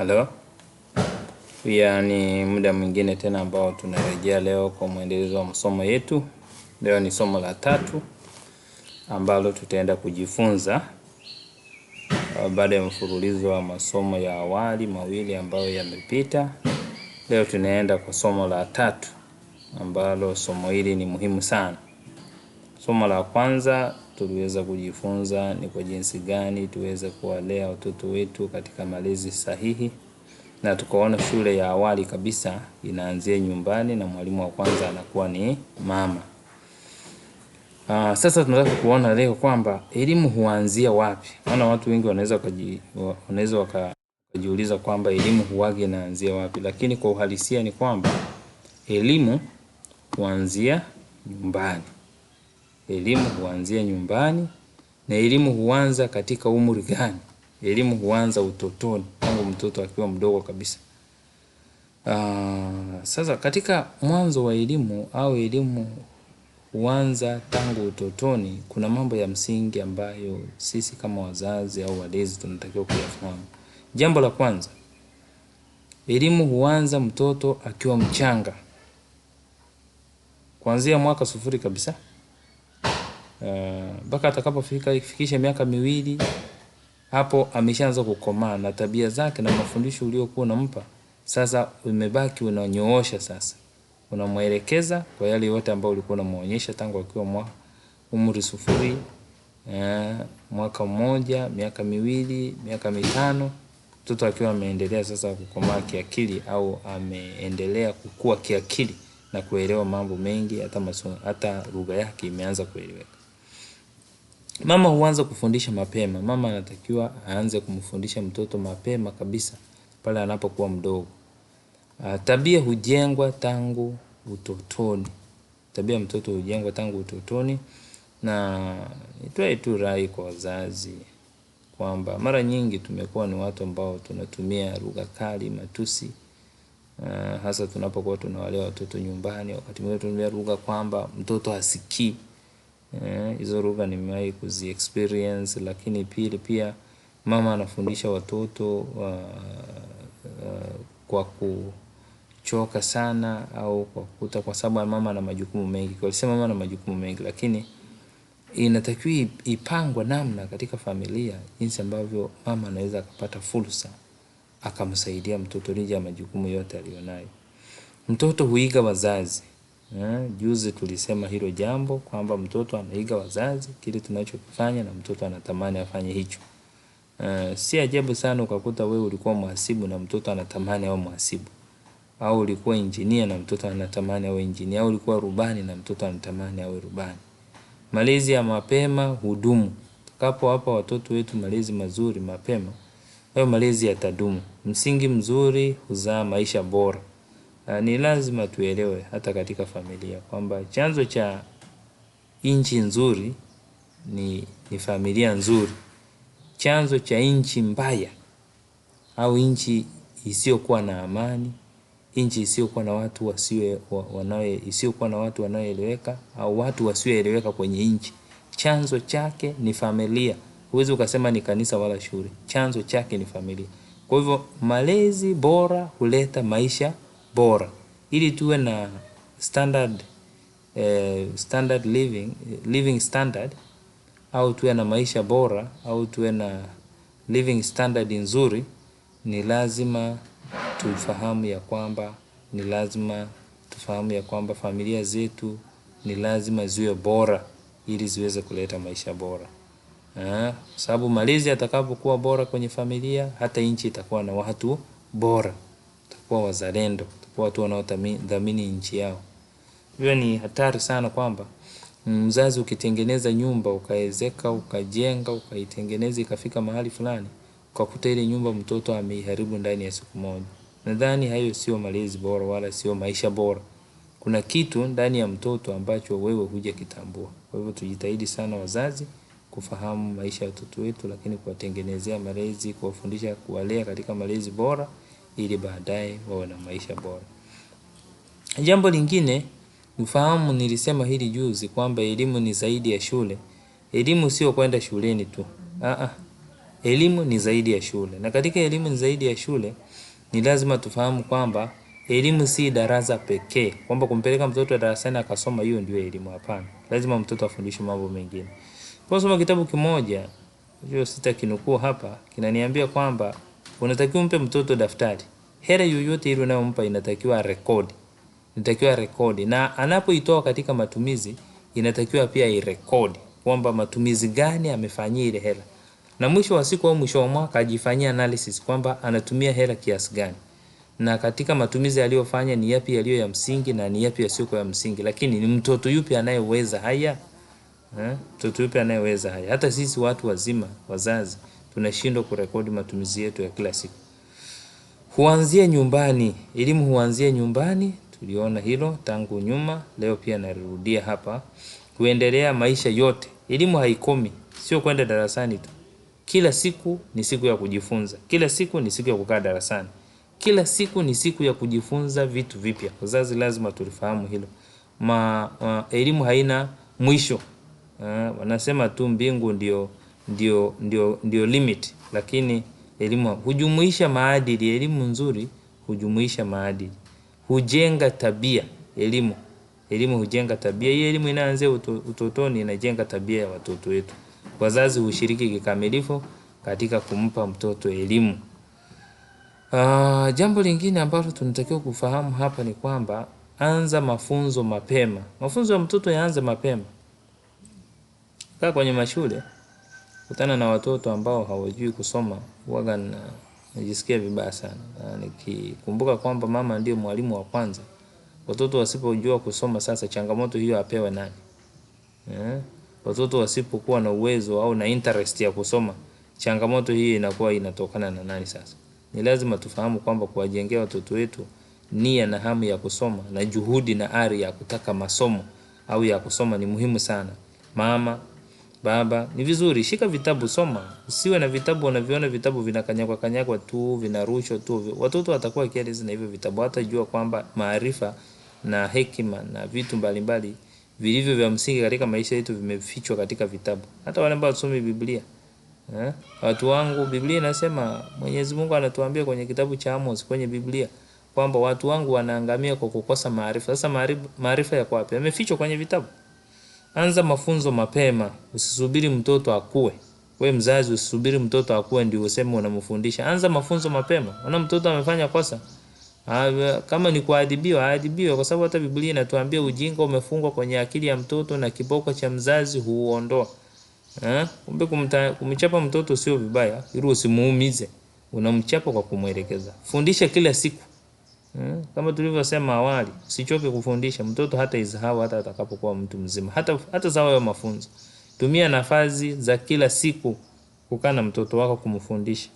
Halo. Pia ni muda mwingine tena ambao tunarejea leo kwa mwendelezo wa masomo yetu. Leo ni somo la 3 ambalo tutaenda kujifunza baada ya mfululizo wa masomo ya awali mawili ambayo yamepita. Leo tunaenda kwa somo la 3 ambalo somo hili ni muhimu sana. Somo la kwanza tuliweza kujifunza ni kwa jinsi gani tuweze kuwalea watoto wetu katika malezi sahihi. Na tukaona shule ya awali kabisa inaanzia nyumbani na mwalimu wa kwanza anakuwa ni mama. Sasa tunataka kuona leo kwamba elimu huanzia wapi? Maana watu wengi wanaweza wakajiuliza kwamba elimu huwaga inaanzia wapi, lakini kwa uhalisia ni kwamba elimu huanzia nyumbani. Elimu huanzia nyumbani, na elimu huanza katika umri gani? Elimu huanza utotoni, tangu mtoto akiwa mdogo kabisa. Sasa katika mwanzo wa elimu au elimu huanza tangu utotoni, kuna mambo ya msingi ambayo sisi kama wazazi au walezi tunatakiwa kuyafahamu. Jambo la kwanza, elimu huanza mtoto akiwa mchanga. Kuanzia mwaka 0 kabisa. Mpaka atakapofikisha miaka 2, hapo ameshaanza kukomaa na tabia zake na mafundisho uliokuwa unampa sasa umebaki unanyoosha. Sasa unamwelekeza kwa yale yote ambayo ulikuwa unamuonyesha tangu akiwa umri 0, mwaka 1, miaka 2, miaka 5. Mtoto akiwa ameendelea sasa kukomaa kiakili au ameendelea kukua kiakili na kuelewa mambo mengi, hata lugha yake imeanza kueleweka. Mama huanza kufundisha mapema. Mama anatakiwa aanze kumfundisha mtoto mapema kabisa pale anapokuwa mdogo. Tabia hujengwa tangu utotoni. Tabia mtoto hujengwa tangu utotoni, na nitoe tu rai kwa wazazi kwamba mara nyingi tumekuwa ni watu ambao tunatumia lugha kali, matusi, hasa tunapokuwa tunawalea watoto nyumbani. Wakati mwingine tunatumia lugha kwamba mtoto hasikii. Hizo lugha nimewahi kuzi-experience. Lakini pia mama anafundisha watoto kwa kuchoka sana au kwa sababu mama ana majukumu mengi. Kwa sababu mama ana majukumu mengi, lakini inatakiwa ipangwe namna katika familia jinsi ambavyo mama anaweza akapata fursa akamsaidia mtoto licha ya majukumu yote alionayo. Mtoto huiga wazazi. Juzi tulisema hilo jambo kwamba mtoto anaiga wazazi, kile tunachokifanya na mtoto anatamani afanye hicho. Si ajabu sana ukakuta wewe ulikuwa mhasibu na mtoto anatamani awe mhasibu, au ulikuwa engineer na mtoto anatamani awe engineer, au ulikuwa rubani na mtoto anatamani awe rubani. Malezi ya mapema hudumu. Tukapo hapa watoto wetu malezi mazuri mapema, hayo malezi yatadumu. Msingi mzuri huzaa maisha bora. Ni lazima tuelewe hata katika familia kwamba chanzo cha nchi nzuri ni familia nzuri. Chanzo cha nchi mbaya au nchi isiyokuwa na amani, nchi isiyokuwa na watu isiyokuwa na watu wanaoeleweka au watu wasioeleweka kwenye nchi, chanzo chake ni familia. Huwezi ukasema ni kanisa wala shule. Chanzo chake ni familia. Kwa hivyo malezi bora huleta maisha bora. Ili tuwe na standard living standard, au tuwe na maisha bora, au tuwe na living standard nzuri, ni lazima tufahamu ya kwamba familia zetu ni lazima ziwe bora ili ziweze kuleta maisha bora. Sababu malezi yatakapokuwa bora kwenye familia, hata nchi itakuwa na watu bora, itakuwa wazalendo, itakuwa watu wanaothamini nchi yao. Hiyo ni hatari sana kwamba mzazi ukitengeneza nyumba, ukaezeka, ukajenga, ukaitengeneza ikafika mahali fulani, ukakuta ile nyumba mtoto ameiharibu ndani ya siku moja. Nadhani hayo sio malezi bora wala sio maisha bora. Kuna kitu ndani ya mtoto ambacho wewe hujakitambua. Kwa hivyo tujitahidi sana wazazi kufahamu maisha ya watoto wetu, lakini kuwatengenezea malezi, kuwafundisha, kuwalea katika malezi bora ili baadaye wawe na maisha bora. Jambo lingine, ufahamu, nilisema hili juzi kwamba elimu ni zaidi ya shule. Elimu sio kwenda shuleni tu. Elimu ni zaidi ya shule. Na katika elimu ni zaidi ya shule, Ni lazima tufahamu kwamba elimu si darasa pekee, kwamba kumpeleka mtoto darasani akasoma hiyo ndio elimu. Hapana, lazima mtoto afundishwe mambo mengine. Kwa soma kitabu kimoja, hiyo sitakinukuu hapa, kinaniambia kwamba unatakiwa umpe mtoto daftari. Hela yoyote ile unayompa inatakiwa rekodi. Inatakiwa rekodi, na anapoitoa katika matumizi inatakiwa pia irekodi kwamba matumizi gani amefanyia ile hela. Na mwisho wa siku au mwisho wa mwaka ajifanyia analysis kwamba anatumia hela kiasi gani. Na katika matumizi aliyofanya ni yapi yaliyo ya msingi na ni yapi yasiyo ya msingi. Lakini ni mtoto yupi anayeweza haya? Mtoto yupi anayeweza haya? Hata sisi watu wazima, wazazi, tunashindwa kurekodi matumizi yetu ya kila siku. Huanzia nyumbani. Elimu huanzia nyumbani. Tuliona hilo tangu nyuma, leo pia narudia hapa. Kuendelea maisha yote. Elimu haikomi, sio kwenda darasani tu. Kila siku ni siku ya kujifunza. Kila siku ni siku ya kukaa darasani. Kila siku ni siku ya kujifunza vitu vipya. Wazazi lazima tulifahamu hilo. Elimu haina mwisho. Wanasema tu mbingu ndio limit, lakini elimu hujumuisha maadili. Elimu nzuri hujumuisha maadili. Hujenga tabia. Elimu hujenga tabia. Hii elimu inaanzia utotoni, inajenga tabia ya watoto wetu. Wazazi hushiriki kikamilifu katika kumpa mtoto elimu. Jambo lingine ambalo tunatakiwa kufahamu hapa ni kwamba anza mafunzo mapema. Mafunzo ya mtoto yaanze mapema. Kaa kwenye mashule, kutana na watoto ambao hawajui kusoma, huwaga najisikia vibaya sana. Nikikumbuka kwamba mama ndio mwalimu wa kwanza. Watoto wasipojua kusoma sasa, changamoto hiyo apewe nani? Watoto wasipokuwa na uwezo au na interest ya kusoma, changamoto hii inakuwa inatokana na nani sasa? Ni lazima tufahamu kwamba kuwajengea watoto wetu nia na hamu ya kusoma na juhudi na ari ya kutaka masomo au ya kusoma ni muhimu sana. Mama, baba, ni vizuri shika vitabu, soma. Usiwe na vitabu unaviona vitabu vinakanyagwa tu, vinarushwa tu. Watoto watakuwa careless na hivyo vitabu, hata jua kwamba maarifa na hekima na vitu mbalimbali vilivyo vya msingi katika maisha yetu vimefichwa katika vitabu. Hata wale ambao wasome Biblia. Watu wangu, Biblia inasema, Mwenyezi Mungu anatuambia kwenye kitabu cha Amos kwenye Biblia kwamba watu wangu wanaangamia kwa kukosa maarifa. Sasa maarifa yako wapi? Yamefichwa kwenye vitabu. Anza mafunzo mapema. Usisubiri mtoto akue. Wewe mzazi usisubiri mtoto akue ndio useme unamfundisha. Anza mafunzo mapema. Ona mtoto amefanya kosa, kama ni kuadhibiwa, aadhibiwe, kwa sababu hata Biblia inatuambia ujinga umefungwa kwenye akili ya mtoto na kiboko cha mzazi huondoa. Kumbe kumchapa mtoto sio vibaya, ili usimuumize. Unamchapa kwa kumuelekeza. Fundisha kila siku. Kama tulivyosema awali, usichoke kufundisha. Mtoto hata isahau hata atakapokuwa mtu mzima. Hata sawa ya mafunzo. Tumia nafasi za kila siku kukaa na mtoto wako kumfundisha.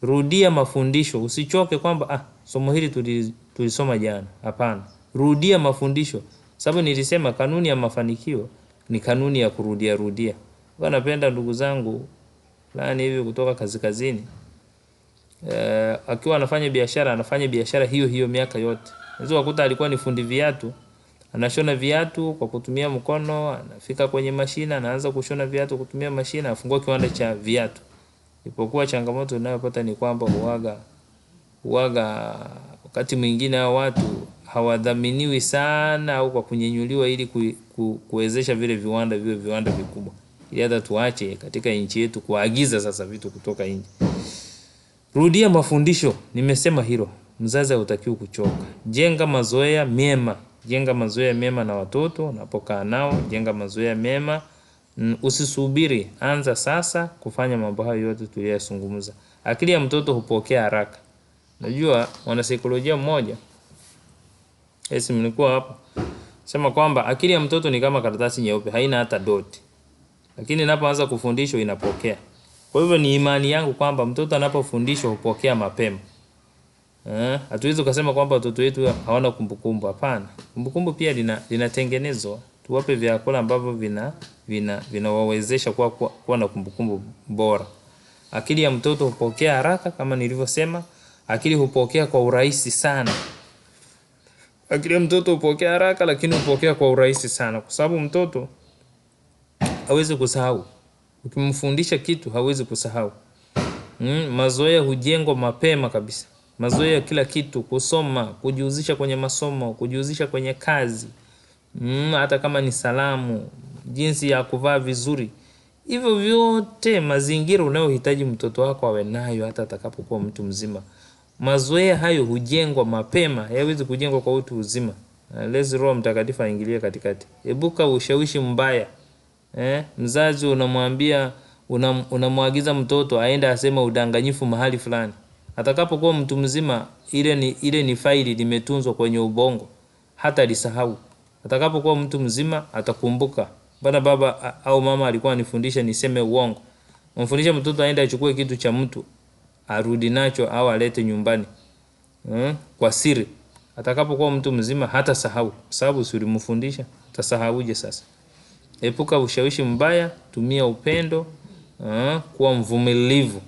Rudia mafundisho. Usichoke kwamba somo hili tulisoma jana. Hapana. Rudia mafundisho. Sababu nilisema kanuni ya mafanikio ni kanuni ya rudia. Kwa napenda ndugu zangu fulani hivi kutoka kazini. Akiwa anafanya biashara hiyo miaka yote. Unaweza kukuta alikuwa ni fundi viatu. Anashona viatu kwa kutumia mkono, anafika kwenye mashina, anaanza kushona viatu kutumia mashina, afungua kiwanda cha viatu. Ipokuwa changamoto unayopata ni kwamba huaga wakati mwingine hao watu hawadhaminiwi sana au kwa kunyenyuliwa ili kuwezesha vile viwanda vikubwa. Ili hata tuache katika nchi yetu kuagiza sasa vitu kutoka nje. Rudia mafundisho, nimesema hilo. Mzazi hutakiwi kuchoka. Jenga mazoea mema na watoto unapokaa nao, jenga mazoea mema. Usisubiri, anza sasa kufanya mambo hayo yote tuliyozungumza. Akili ya mtoto hupokea haraka. Najua mwanasaikolojia mmoja, nilikuwa hapo, sema kwamba akili ya mtoto ni kama karatasi nyeupe, haina hata dot. Lakini inapoanza kufundishwa inapokea. Kwa hivyo ni imani yangu kwamba mtoto anapofundishwa hupokea mapema. Hatuwezi kusema kwamba watoto wetu hawana kumbukumbu. Hapana. Kumbukumbu pia linatengenezwa. Tuwape vyakula ambavyo vinawawezesha kuwa na kumbukumbu bora. Akili ya mtoto hupokea haraka kama nilivyosema. Akili hupokea kwa urahisi sana. Akili ya mtoto hupokea haraka lakini hupokea kwa urahisi sana, kwa sababu mtoto hawezi kusahau. Ukimfundisha kitu hawezi kusahau. Mazoea hujengwa mapema kabisa. Mazoea kila kitu, kusoma, kujihusisha kwenye masomo, kujihusisha kwenye kazi. Hata kama ni salamu, jinsi ya kuvaa vizuri. Hivyo vyote mazingira unayohitaji mtoto wako awe nayo hata atakapokuwa mtu mzima. Mazoea hayo hujengwa mapema, hayawezi kujengwa kwa utu uzima. Lezi Roho Mtakatifu aingilie katikati. Ebuka ushawishi mbaya. Mzazi unamwagiza mtoto aende asema udanganyifu mahali fulani. Atakapokuwa mtu mzima, ile ni faili limetunzwa kwenye ubongo, hata lisahau. Atakapokuwa mtu mzima atakumbuka, bana baba au mama alikuwa anifundisha niseme uongo. Mfundisha mtoto aende achukue kitu cha mtu, arudi nacho au alete nyumbani kwa siri. Atakapokuwa mtu mzima hata sahau, sababu si ulimfundisha, atasahauje sasa? Epuka ushawishi mbaya, tumia upendo, kuwa mvumilivu.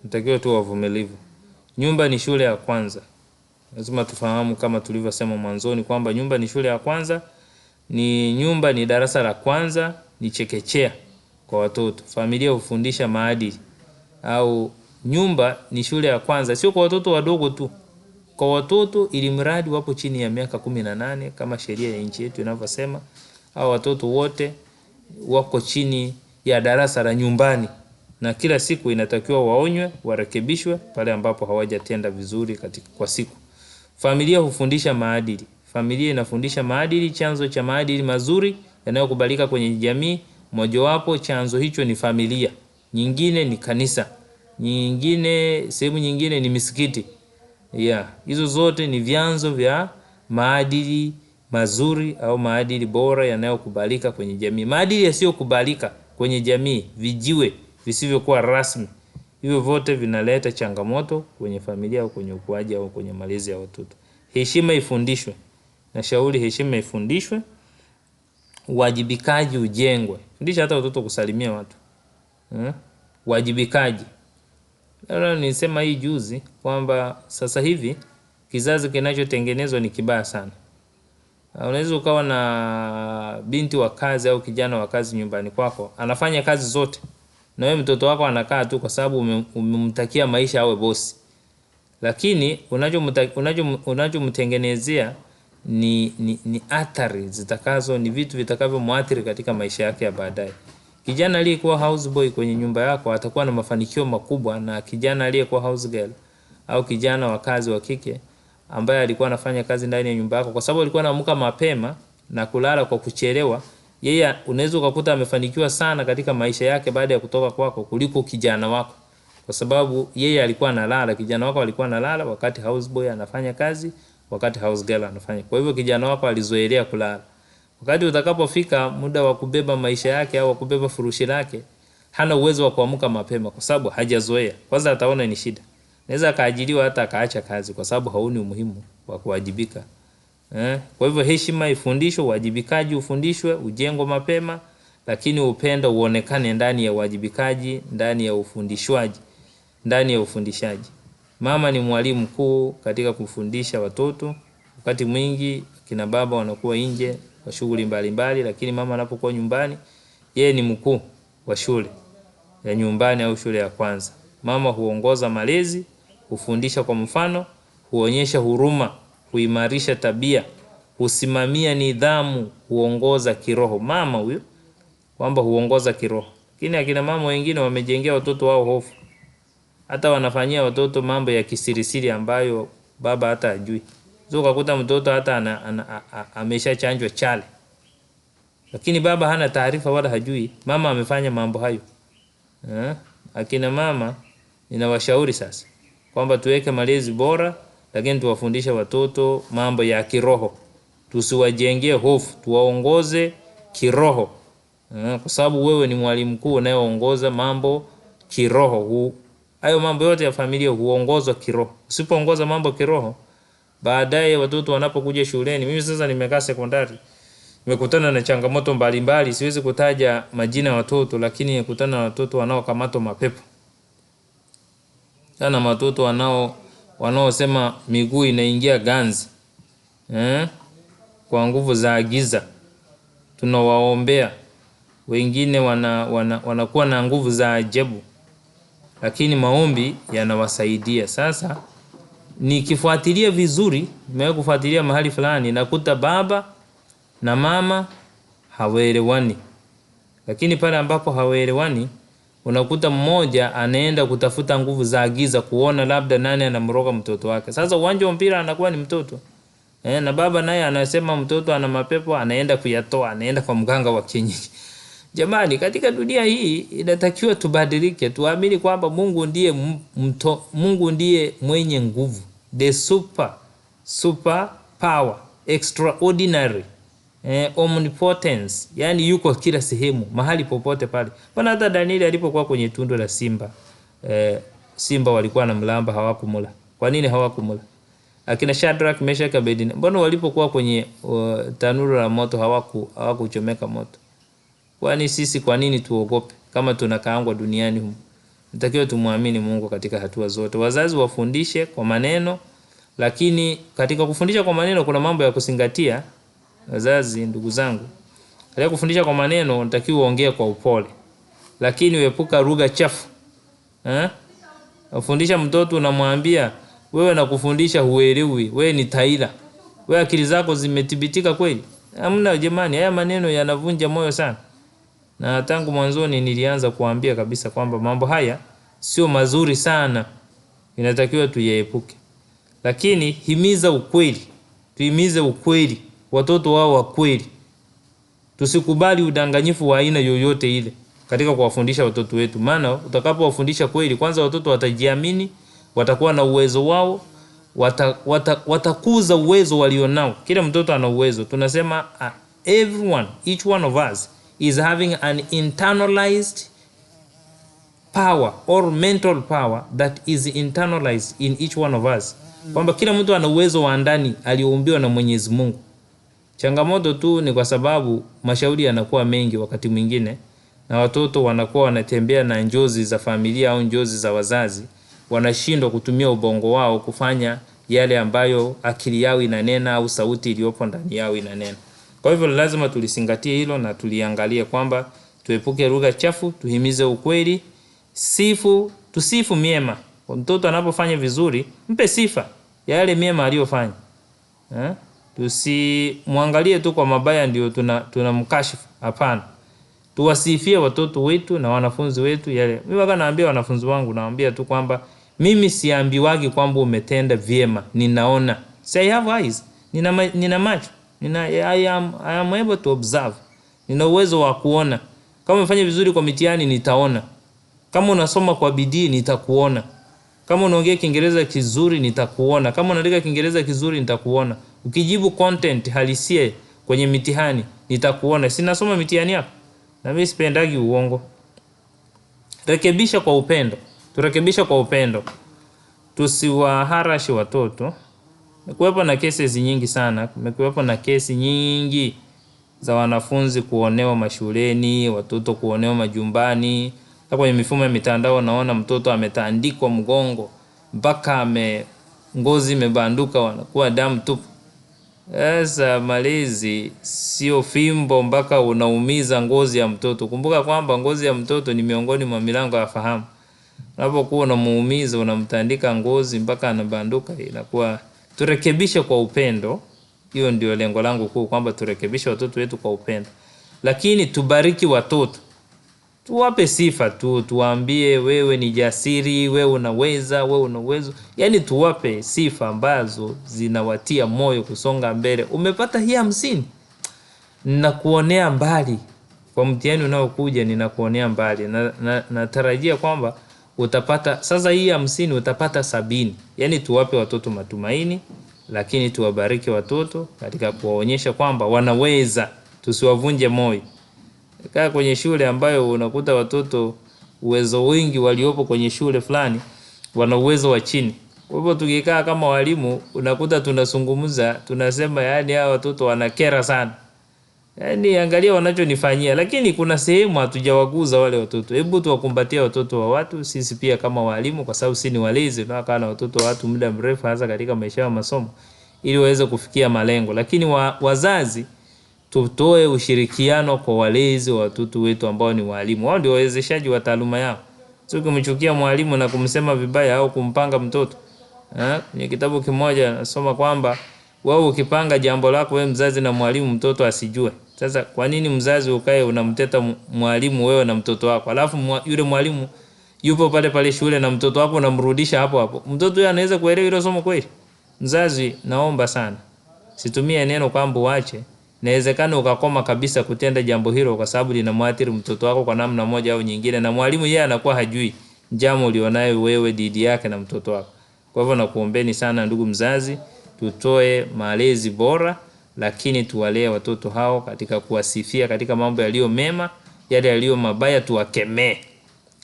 Mtakiwa tu wavumilivu. Nyumba ni shule ya kwanza. Lazima tufahamu kama tulivyosema mwanzoni kwamba nyumba ni shule ya kwanza, nyumba ni darasa la kwanza, ni chekechea kwa watoto. Familia hufundisha maadili. Au nyumba ni shule ya kwanza, sio kwa watoto wadogo tu. Kwa watoto ili mradi wapo chini ya miaka 18 kama sheria ya nchi yetu inavyosema, au watoto wote wako chini ya darasa la nyumbani. Na kila siku inatakiwa waonywe, warekebishwe pale ambapo hawajatenda vizuri kwa siku. Familia hufundisha maadili. Familia inafundisha maadili, chanzo cha maadili mazuri yanayokubalika kwenye jamii. Mojawapo chanzo hicho ni familia. Nyingine ni kanisa. Sehemu nyingine ni misikiti. Hizo zote ni vyanzo vya maadili mazuri au maadili bora yanayokubalika kwenye jamii. Maadili yasiyokubalika kwenye jamii, vijiwe visivyokuwa rasmi, hivyo vote vinaleta changamoto kwenye familia au kwenye ukuaji au kwenye malezi ya watoto. Heshima ifundishwe. Nashauri heshima ifundishwe. Uwajibikaji ujengwe. Fundisha hata watoto kusalimia watu. Uwajibikaji. Leo nisema hii juzi kwamba sasa hivi kizazi kinachotengenezwa ni kibaya sana. Unaweza ukawa na binti wa kazi au kijana wa kazi nyumbani kwako, anafanya kazi zote, na wewe mtoto wako anakaa tu kwa sababu umemtakia maisha awe bosi. Lakini unachomtengenezea ni athari ni vitu vitakavyomuathiri katika maisha yake ya baadaye. Kijana aliyekuwa houseboy kwenye nyumba yako atakuwa na mafanikio makubwa, na kijana aliyekuwa housegirl au kijana wa kazi wa kike ambaye alikuwa anafanya kazi ndani ya nyumba yako, kwa sababu alikuwa anaamka mapema na kulala kwa kuchelewa, yeye unaweza ukakuta amefanikiwa sana katika maisha yake baada ya kutoka kwako kuliko kijana wako, kwa sababu yeye alikuwa analala. Kijana wako alikuwa analala wakati houseboy anafanya kazi, wakati housegirl anafanya. Kwa hivyo kijana wako alizoelea kulala. Wakati utakapofika muda wa kubeba maisha yake au kubeba furushi lake, hana uwezo wa kuamka mapema kwa sababu hajazoea. Kwanza ataona ni shida. Naweza kaajiriwa hata akaacha kazi kwa sababu haoni umuhimu wa kuwajibika. Kwa hivyo heshima ifundishwe, uwajibikaji ufundishwe, ujengwe mapema, lakini upendo uonekane ndani ya uwajibikaji, ndani ya ufundishwaji, ndani ya ufundishaji. Mama ni mwalimu mkuu katika kufundisha watoto. Wakati mwingi kina baba wanakuwa nje kwa shughuli mbalimbali, lakini mama anapokuwa nyumbani, yeye ni mkuu wa shule ya nyumbani au shule ya kwanza. Mama huongoza malezi, hufundisha kwa mfano, huonyesha huruma, huimarisha tabia, husimamia nidhamu, huongoza kiroho. Mama huyo kwamba huongoza kiroho. Lakini akina mama wengine wamejengea watoto wao hofu. Hata wanafanyia watoto mambo ya kisirisiri ambayo baba hata hajui. Ukakuta mtoto hata ameshachanjwa chale, lakini baba hana taarifa wala hajui mama amefanya mambo hayo. Akina mama ninawashauri sasa kwamba tuweke malezi bora, lakini tuwafundishe watoto mambo ya kiroho. Tusiwajengee hofu, tuwaongoze kiroho. Kwa sababu wewe ni mwalimu mkuu unayeongoza mambo kiroho. Hayo mambo yote ya familia huongozwa kiroho. Usipoongoza mambo kiroho, baadaye watoto wanapokuja shuleni. Mimi sasa nimekaa sekondari, nimekutana na changamoto mbalimbali. Siwezi kutaja majina ya watoto, lakini nimekutana na watoto wanaokamatwa mapepo. Sana watoto wanaosema miguu inaingia ganzi kwa nguvu za giza. Tunawaombea. Wengine wanakuwa na nguvu za ajabu, lakini maombi yanawasaidia. Sasa nikifuatilia vizuri, nimewahi kufuatilia mahali fulani, nakuta baba na mama hawaelewani. Lakini pale ambapo hawaelewani, unakuta mmoja anaenda kutafuta nguvu za giza kuona labda nani anamroga mtoto wake. Sasa uwanja wa mpira anakuwa ni mtoto. Na baba naye anasema mtoto ana mapepo, anaenda kuyatoa, anaenda kwa mganga wa kienyeji. Jamani, katika dunia hii inatakiwa tubadilike, tuamini kwamba Mungu ndiye mwenye nguvu, the super power, extraordinary, omnipotence, yani yuko kila sehemu, mahali popote pale. Bwana, hata Danieli alipokuwa kwenye tundu la simba, simba walikuwa na mlamba, hawakumula. Kwa nini hawakumula? Akina Shadrach, Meshach, Abednego, mbona walipokuwa kwenye tanuru la moto hawakuchomeka moto? Kwani sisi kwa nini tuogope kama tunakaangwa duniani humu? Natakiwa tumwamini Mungu katika hatua zote. Wazazi wafundishe kwa maneno, lakini katika kufundisha kwa maneno kuna mambo ya kuzingatia. Wazazi, ndugu zangu, katika kufundisha kwa maneno unatakiwa uongee kwa upole, lakini uepuka lugha chafu. Ufundisha mtoto unamwambia wewe na kufundisha huelewi, wewe ni taila, wewe akili zako zimethibitika kweli? Hamna jamani, haya maneno yanavunja moyo sana. Na tangu mwanzoni nilianza kuambia kabisa kwamba mambo haya sio mazuri sana, inatakiwa tuyaepuke. Lakini himiza ukweli, tuhimize ukweli, watoto wao wa kweli. Tusikubali udanganyifu wa aina yoyote ile katika kuwafundisha watoto wetu. Maana utakapowafundisha kweli, kwanza watoto watajiamini, watakuwa na uwezo wao, watakuza uwezo walionao. Kila mtoto ana uwezo. Tunasema each one of us is having an internalized power or mental power that is internalized in each one of us. Kwamba kila mtu ana uwezo wa ndani alioumbiwa na Mwenyezi Mungu. Changamoto tu ni kwa sababu mashauri yanakuwa mengi wakati mwingine, na watoto wanakuwa wanatembea na njozi za familia au njozi za wazazi, wanashindwa kutumia ubongo wao kufanya yale ambayo akili yao inanena au sauti iliyopo ndani yao inanena. Kwa hivyo lazima tulizingatie hilo na tuliangalia kwamba tuepuke lugha chafu, tuhimize ukweli, tusifu mema. Kwa mtoto anapofanya vizuri, mpe sifa ya yale mema aliyofanya. Tusimwangalie tu kwa mabaya ndio tunamkashifu. Hapana. Tuwasifie watoto wetu na wanafunzi wetu yale. Mimi waga naambia wanafunzi wangu, naambia tu kwamba mimi siambiwagi kwamba umetenda vyema, ninaona. Say I have eyes. Nina macho. I am able to observe. Nina uwezo wa kuona. Kama umefanya vizuri kwa mitihani nitaona. Kama unasoma kwa bidii nitakuona. Kama unaongea Kiingereza kizuri nitakuona. Kama unaandika Kiingereza kizuri nitakuona. Ukijibu content halisia kwenye mitihani nitakuona. Si nasoma mitihani yako. Na mimi sipendagi uongo. Rekebisha kwa upendo. Turekebisha kwa upendo. Tusiwaharashi watoto. Kumekuwepo na kesi nyingi sana. Kumekuwepo na kesi nyingi za wanafunzi kuonewa mashuleni, watoto kuonewa majumbani. Hata kwenye mifumo ya mitandao naona mtoto ametandikwa mgongo mpaka ngozi imebanduka, wanakuwa damu tupu. Sasa malezi sio fimbo mpaka unaumiza ngozi ya mtoto. Kumbuka kwamba ngozi ya mtoto ni miongoni mwa milango ya fahamu. Unapokuwa unamuumiza, unamtandika ngozi mpaka anabanduka, inakuwa. Turekebishe kwa upendo. Hiyo ndio lengo langu kuu, kwamba turekebishe watoto wetu kwa upendo. Lakini tubariki watoto. Tuwape sifa tu, tuambie wewe ni jasiri, wewe unaweza, wewe una uwezo. Yaani tuwape sifa ambazo zinawatia moyo kusonga mbele. Umepata hii 50? Ninakuonea mbali. Kwa mtihani unaokuja ninakuonea mbali. Natarajia kwamba utapata sasa hii 50 utapata 70. Yaani tuwape watoto matumaini, lakini tuwabariki watoto katika kuwaonyesha kwamba wanaweza, tusiwavunje moyo. Kaa kwenye shule ambayo unakuta watoto uwezo wingi waliopo kwenye shule fulani wana uwezo wa chini. Kwa hivyo tukikaa kama walimu unakuta tunazungumza, tunasema yani hao watoto wanakera sana. Yaani angalia wanachonifanyia, lakini kuna sehemu hatujawaguza wale watoto. Hebu tuwakumbatie watoto wa watu, sisi pia kama walimu, kwa sababu sisi ni walezi, tunakaa na watoto wa watu muda mrefu hasa katika maisha ya masomo, ili waweze kufikia malengo. Lakini wazazi tutoe ushirikiano kwa walezi wa watoto wetu ambao ni walimu. Wao ndio wawezeshaji wa taaluma yao. Sio kumchukia mwalimu na kumsema vibaya au kumpanga mtoto. Kwenye kitabu kimoja nasoma kwamba wewe ukipanga jambo lako wewe mzazi na mwalimu, mtoto asijue. Sasa kwa nini mzazi ukae unamteta mwalimu wewe na mtoto wako? Alafu yule mwalimu yupo pale pale shule na mtoto wako unamrudisha hapo hapo. Mtoto yeye anaweza kuelewa hilo somo kweli? Mzazi, naomba sana, situmie neno kwamba uache. Inawezekana ukakoma kabisa kutenda jambo hilo kwa sababu linamwathiri mtoto wako kwa namna moja au nyingine, na mwalimu yeye anakuwa hajui jambo ulionayo wewe dhidi yake na mtoto wako. Kwa hivyo nakuombeni sana ndugu mzazi, tutoe malezi bora, lakini tuwalee watoto hao katika kuwasifia katika mambo yaliyo mema, yale yaliyo mabaya tuwakemee.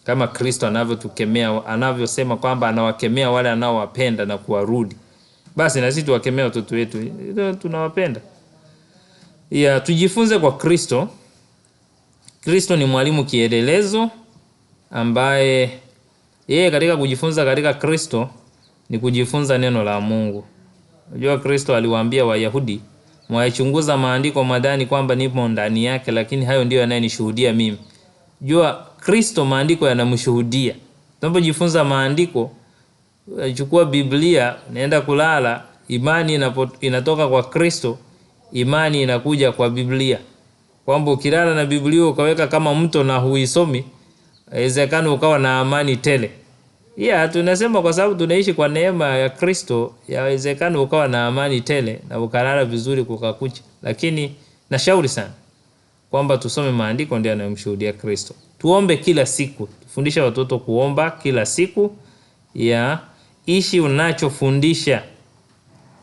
Kama Kristo anavyotukemea, anavyosema kwamba anawakemea wale anaowapenda na kuwarudi. Basi na sisi tuwakemee watoto wetu, tunawapenda. Tujifunze kwa Kristo. Kristo ni mwalimu kielelezo ambaye yeye katika kujifunza katika Kristo ni kujifunza neno la Mungu. Unajua Kristo aliwaambia Wayahudi, "Mwayachunguza maandiko madhani kwamba nipo ndani yake, lakini hayo ndio yanayenishuhudia mimi." Jua Kristo maandiko yanamshuhudia. Tunapojifunza maandiko, chukua Biblia, naenda kulala, imani inatoka kwa Kristo, imani inakuja kwa Biblia. Kwamba ukilala na Biblia ukaweka kama mto na huisomi, inawezekana ukawa na amani tele. Tunasema kwa sababu tunaishi kwa neema ya Kristo, yawezekana ukawa na amani tele na ukalala vizuri kukakucha. Lakini nashauri sana kwamba tusome maandiko, ndio yanayomshuhudia Kristo. Tuombe kila siku. Tufundisha watoto kuomba kila siku. Ishi unachofundisha.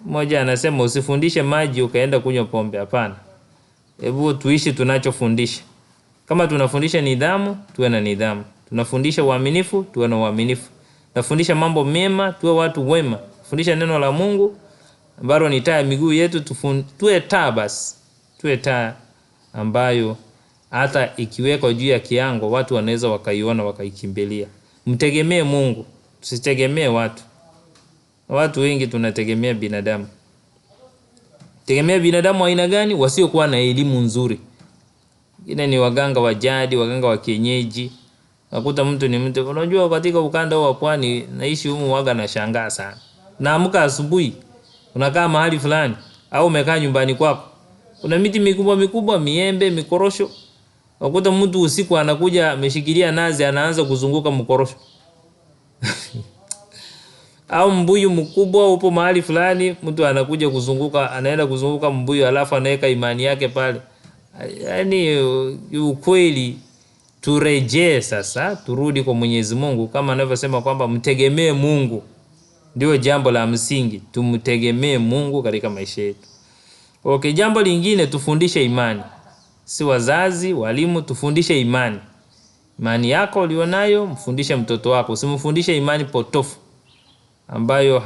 Mmoja anasema usifundishe maji ukaenda kunywa pombe, hapana. Hebu tuishi tunachofundisha. Kama tunafundisha nidhamu, tuwe na nidhamu. Tunafundisha uaminifu, tuwe na uaminifu. Tunafundisha mambo mema, tuwe watu wema. Fundisha neno la Mungu ambalo ni taa ya miguu yetu, tuwe taa basi. Tuwe taa ambayo hata ikiwekwa juu ya kiango watu wanaweza wakaiona wakaikimbilia. Mtegemee Mungu, tusitegemee watu. Watu wengi tunategemea binadamu. Tegemea binadamu aina gani? Wasiokuwa na elimu nzuri. Wengine ni waganga wa jadi, waganga wa kienyeji. Nakuta mtu ni mtu, unajua katika ukanda wa pwani naishi humu, waga na shangaa sana. Naamka asubuhi, unakaa mahali fulani au umekaa nyumbani kwako, kuna miti mikubwa mikubwa, miembe, mikorosho. Nakuta mtu usiku anakuja ameshikilia nazi anaanza kuzunguka mkorosho. Au mbuyu mkubwa upo mahali fulani, mtu anakuja kuzunguka, anaenda kuzunguka mbuyu alafu anaweka imani yake pale. Yaani ukweli turejee sasa, turudi kwa Mwenyezi Mungu kama anavyosema kwamba mtegemee Mungu. Ndio jambo la msingi, tumtegemee Mungu katika maisha yetu. Jambo lingine, tufundishe imani. Si wazazi, walimu, tufundishe imani. Imani yako ulionayo, mfundishe mtoto wako. Usimfundishe imani potofu ambayo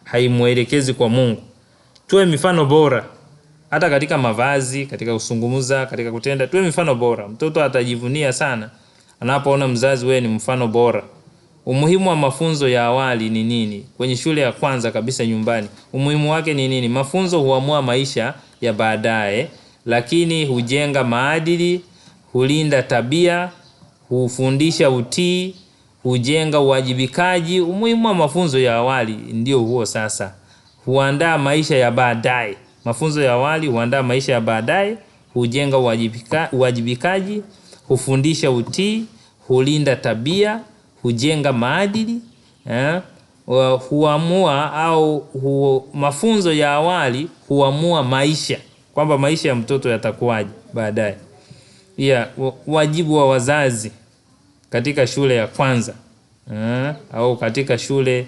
haimuelekezi kwa Mungu. Tuwe mifano bora. Hata katika mavazi, katika kusungumuza, katika kutenda, tuwe mifano bora. Mtoto atajivunia sana anapoona mzazi wewe ni mfano bora. Umuhimu wa mafunzo ya awali ni nini? Kwenye shule ya kwanza kabisa nyumbani, umuhimu wake ni nini? Mafunzo huamua maisha ya baadaye, lakini hujenga maadili, hulinda tabia, hufundisha utii, hujenga uwajibikaji. Umuhimu wa mafunzo ya awali ndio huo sasa. Huandaa maisha ya baadaye. Mafunzo ya awali huandaa maisha ya baadaye, hujenga uwajibikaji, hufundisha utii, hulinda tabia, hujenga maadili. Mafunzo ya awali huamua maisha, kwamba maisha ya mtoto yatakuwaje baadaye. Wajibu wa wazazi katika shule ya kwanza, au katika shule,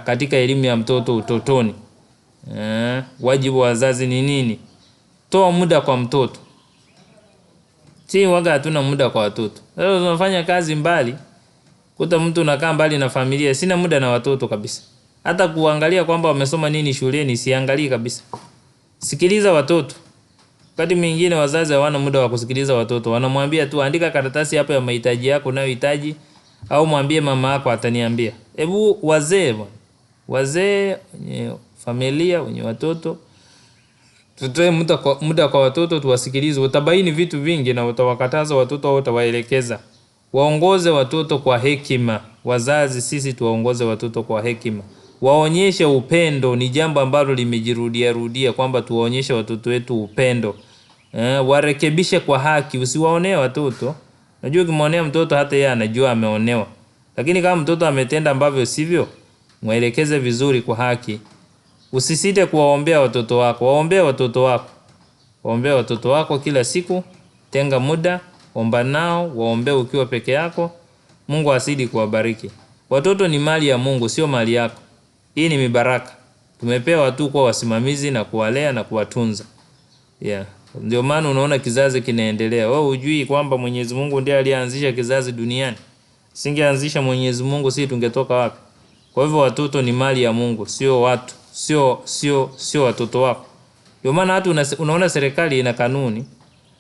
katika elimu ya mtoto utotoni. Wajibu wa wazazi ni nini? Toa muda kwa mtoto. Si waga hatuna muda kwa watoto. Leo tunafanya kazi mbali. Kuta mtu unakaa mbali na familia, sina muda na watoto kabisa. Hata kuangalia kwamba wamesoma nini shuleni siangalii kabisa. Sikiliza watoto. Wakati mwingine wazazi hawana muda wa kusikiliza watoto. Wanamwambia tu andika karatasi hapa ya mahitaji yako unayohitaji, au mwambie mama yako ataniambia. Hebu wazee wenye familia, wenye watoto, tutoe muda kwa watoto, tuwasikilize. Utabaini vitu vingi na utawakataza watoto au utawaelekeza. Waongoze watoto kwa hekima, wazazi sisi tuwaongoze watoto kwa hekima. Waonyeshe upendo, ni jambo ambalo limejirudia rudia kwamba tuwaonyeshe watoto wetu upendo. Warekebishe kwa haki, usiwaonee watoto. Unajua ukimwonea mtoto hata yeye anajua ameonewa. Lakini kama mtoto ametenda ambavyo sivyo, mwelekeze vizuri kwa haki. Usisite kuwaombea watoto wako. Waombee watoto wako. Waombee watoto wako kila siku. Tenga muda, omba nao, waombee ukiwa peke yako. Mungu azidi kuwabariki. Watoto ni mali ya Mungu, sio mali yako. Hii ni mibaraka. Tumepewa tu kwa wasimamizi na kuwalea na kuwatunza. Ndio maana unaona kizazi kinaendelea. Wewe hujui kwamba Mwenyezi Mungu ndiye alianzisha kizazi duniani? Singeanzisha Mwenyezi Mungu, sisi tungetoka wapi? Kwa hivyo watoto ni mali ya Mungu, sio watu, sio watoto wako. Ndio maana hata unaona serikali ina kanuni.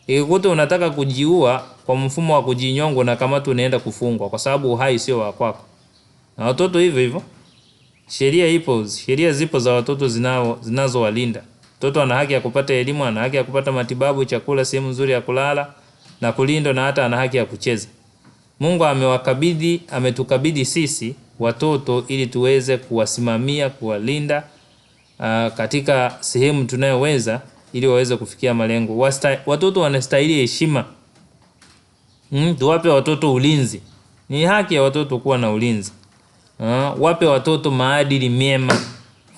Ikikuta unataka kujiua kwa mfumo wa kujinyonga na kama tu unaenda kufungwa kwa sababu uhai sio wa kwako. Na watoto hivyo hivyo. Sheria zipo za watoto zinazowalinda. Mtoto ana haki ya kupata elimu, ana haki ya kupata matibabu, chakula, sehemu nzuri ya kulala na kulindwa, na hata ana haki ya kucheza. Mungu ametukabidhi sisi watoto ili tuweze kuwasimamia, kuwalinda katika sehemu tunayoweza ili waweze kufikia malengo. Watoto wanastahili heshima. Tuwape watoto ulinzi. Ni haki ya watoto kuwa na ulinzi. Wape watoto maadili mema.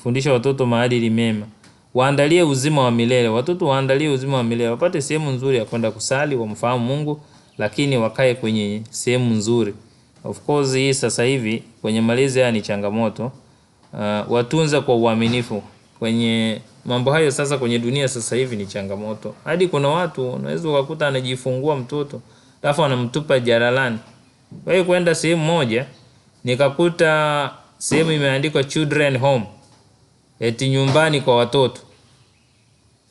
Fundisha watoto maadili mema. Waandalie uzima wa milele. Watoto waandalie uzima wa milele. Wapate sehemu nzuri ya kwenda kusali, wamfahamu Mungu, lakini wakae kwenye sehemu nzuri. Of course hii sasa hivi kwenye malezi haya ni changamoto. Watunze kwa uaminifu. Kwenye mambo hayo sasa kwenye dunia sasa hivi ni changamoto. Hadi kuna watu unaweza ukakuta anajifungua mtoto, alafu anamtupa jalalani. Kwa hiyo kwenda sehemu moja nikakuta sehemu imeandikwa children home. Eti nyumbani kwa watoto.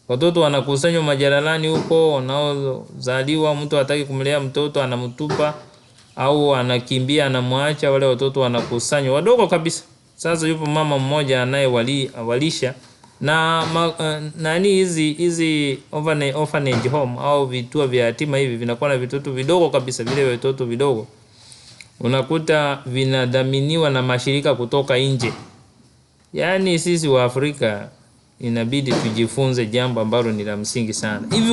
Watoto wanakusanywa majalalani huko, wanaozaliwa, mtu hataki kumlea mtoto anamtupa au anakimbia anamwacha, wale watoto wanakusanywa wadogo kabisa. Sasa yupo mama mmoja anayewalisha na hizi orphanage home au vituo vya yatima hivi vinakuwa na vitoto vidogo kabisa. Vile vitoto vidogo unakuta vinadhaminiwa na mashirika kutoka nje. Yaani sisi wa Afrika inabidi tujifunze jambo ambalo ni la msingi sana. Hivi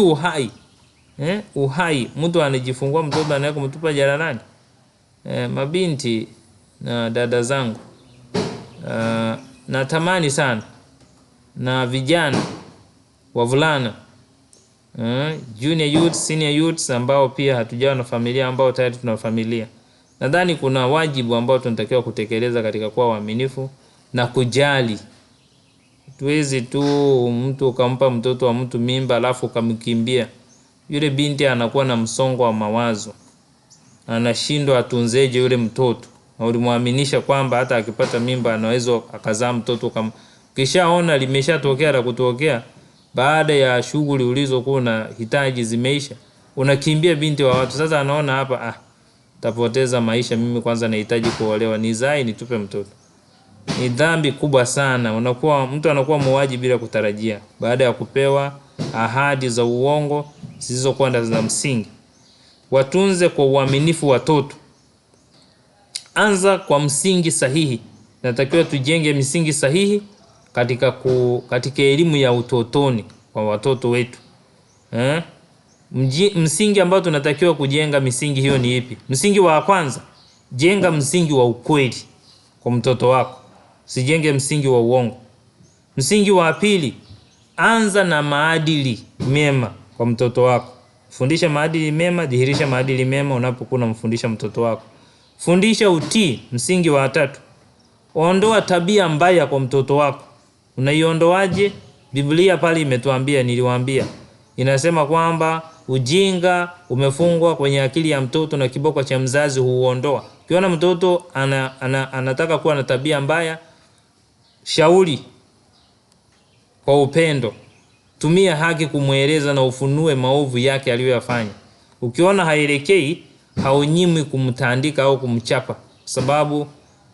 uhai mtu anajifungua mtoto anaweka kumtupa jalalani. Mabinti na dada zangu, natamani sana na vijana wavulana, junior youth, senior youth ambao pia hatujawa na familia, ambao tayari tuna familia. Nadhani kuna wajibu ambao tunatakiwa kutekeleza katika kuwa waaminifu na kujali. Tuwezi tu mtu ukampa mtoto wa mtu mimba alafu ukamkimbia. Yule binti anakuwa na msongo wa mawazo. Anashindwa atunzeje yule mtoto. Na ulimwaminisha kwamba hata akipata mimba anaweza akazaa mtoto kishaona limeshatokea la kutokea, baada ya shughuli ulizokuwa na hitaji zimeisha, unakimbia binti wa watu. Sasa anaona hapa tapoteza maisha, mimi kwanza nahitaji kuolewa, nizae nitupe mtoto. Ni dhambi kubwa sana. Mtu anakuwa muuaji bila kutarajia, baada ya kupewa ahadi za uongo zisizokuwa za msingi. Watunze kwa uaminifu watoto. Anza kwa msingi sahihi. Natakiwa tujenge misingi sahihi katika elimu ya utotoni kwa watoto wetu. Msingi ambao tunatakiwa kujenga, misingi hiyo ni ipi? Msingi wa kwanza, jenga msingi wa ukweli kwa mtoto wako. Usijenge msingi wa uongo. Msingi wa pili, anza na maadili mema kwa mtoto wako. Fundisha maadili mema, dhihirisha maadili mema unapokuwa unamfundisha mtoto wako. Fundisha utii. Msingi wa tatu, ondoa tabia mbaya kwa mtoto wako. Unaiondoaje? Biblia pale imetuambia, niliwaambia. Inasema kwamba ujinga umefungwa kwenye akili ya mtoto na kiboko cha mzazi huondoa. Ukiona mtoto anataka kuwa na tabia mbaya, shauri kwa upendo. Tumia haki kumueleza na ufunue maovu yake aliyoyafanya. Ukiona haelekei, haunyimwi kumtandika au kumchapa, sababu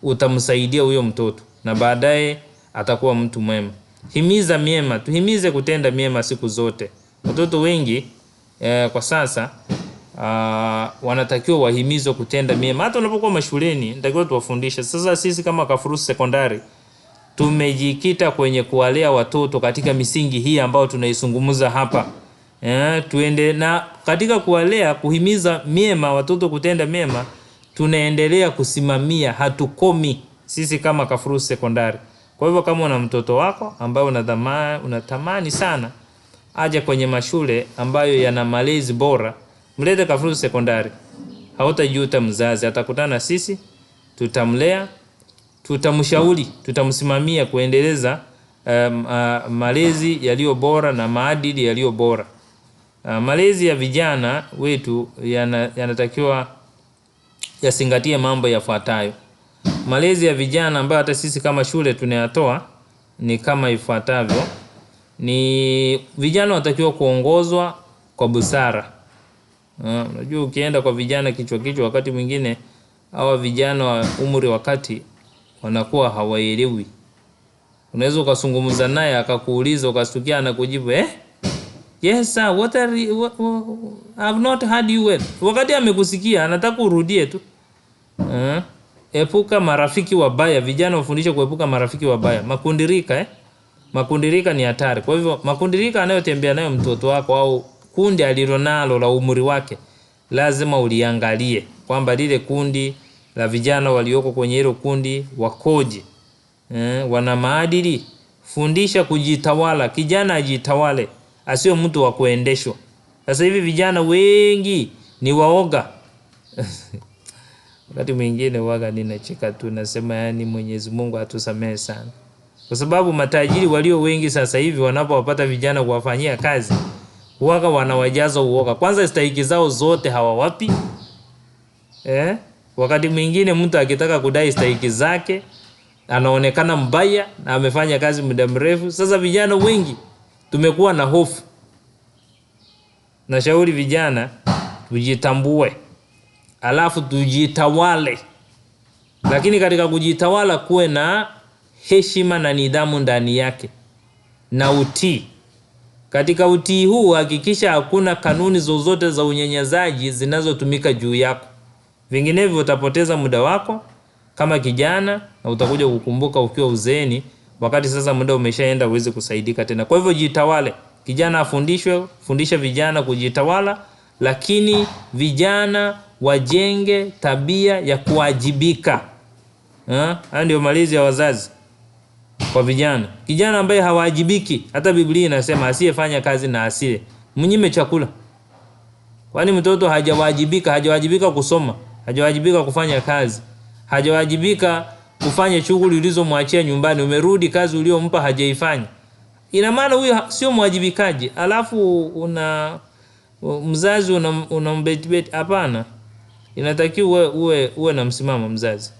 utamsaidia huyo mtoto na baadaye atakuwa mtu mwema. Himiza mema, tuhimize kutenda mema siku zote. Watoto wengi kwa sasa wanatakiwa wahimizwe kutenda mema. Hata unapokuwa mashuleni natakiwa tuwafundishe. Sasa sisi kama Kafurusi Sekondari tumejikita kwenye kuwalea watoto katika misingi hii ambayo tunaizungumza hapa. Tuende na katika kuwalea, kuhimiza mema, watoto kutenda mema, tunaendelea kusimamia, hatukomi sisi kama Kafurusi Sekondari. Kwa hivyo kama una mtoto wako ambaye unatamani sana aje kwenye mashule ambayo yana malezi bora, mlete Kafurusi Sekondari. Hautajuta mzazi, atakutana sisi, tutamlea, tutamshauri, tutamsimamia kuendeleza malezi yaliyo bora na maadili yaliyo bora. Malezi ya vijana wetu yanatakiwa yazingatie mambo yafuatayo. Malezi ya vijana ambayo hata sisi kama shule tunayatoa ni kama ifuatavyo. Ni vijana watakiwa kuongozwa kwa busara. Unajua ukienda kwa vijana kichwa wakati mwingine hawa vijana wa umri wakati wanakuwa hawaelewi. Unaweza ukazungumza naye akakuuliza ukastukia anakujibu yes sir, I've not heard you well. Wakati amekusikia anataka urudie tu. Epuka marafiki wabaya. Vijana wafundishe kuepuka marafiki wabaya. Makundirika makundirika ni hatari. Kwa hivyo makundirika anayotembea nayo mtoto wako au kundi alilonalo la umri wake, lazima uliangalie kwamba lile kundi la vijana walioko kwenye hilo kundi wakoje, wana maadili. Fundisha kujitawala. Kijana ajitawale, asiwe mtu wa kuendeshwa. Sasa hivi vijana wengi ni waoga. Wakati mwingine waga ninacheka tu, nasema yani Mwenyezi Mungu atusamehe sana. Kwa sababu matajiri walio wengi sasa hivi wanapowapata vijana kuwafanyia kazi, waga wanawajaza uoga. Kwanza stahiki zao zote hawawapi. Wakati mwingine mtu akitaka kudai stahiki zake anaonekana mbaya na amefanya kazi muda mrefu. Sasa vijana wengi tumekuwa na hofu. Nashauri vijana tujitambue, alafu tujitawale. Lakini katika kujitawala kuwe na heshima na nidhamu ndani yake na utii. Katika utii huu hakikisha hakuna kanuni zozote za unyanyasaji zinazotumika juu yako. Vinginevyo utapoteza muda wako kama kijana na utakuja kukumbuka ukiwa uzeeni, wakati sasa muda umeshaenda uweze kusaidika tena. Kwa hivyo jitawale. Kijana afundishwe, fundisha vijana kujitawala, lakini vijana wajenge tabia ya kuwajibika. Hayo ndio malezi ya wazazi kwa vijana. Kijana ambaye hawajibiki, hata Biblia inasema asiyefanya kazi na asile, mnyime chakula. Kwani mtoto hajawajibika kusoma, hajawajibika kufanya kazi, hajawajibika kufanya shughuli ulizomwachia nyumbani, umerudi kazi uliyompa hajaifanya, ina maana huyu sio mwajibikaji. Alafu mzazi unambetibeti. Hapana, inatakiwa uwe na msimamo mzazi.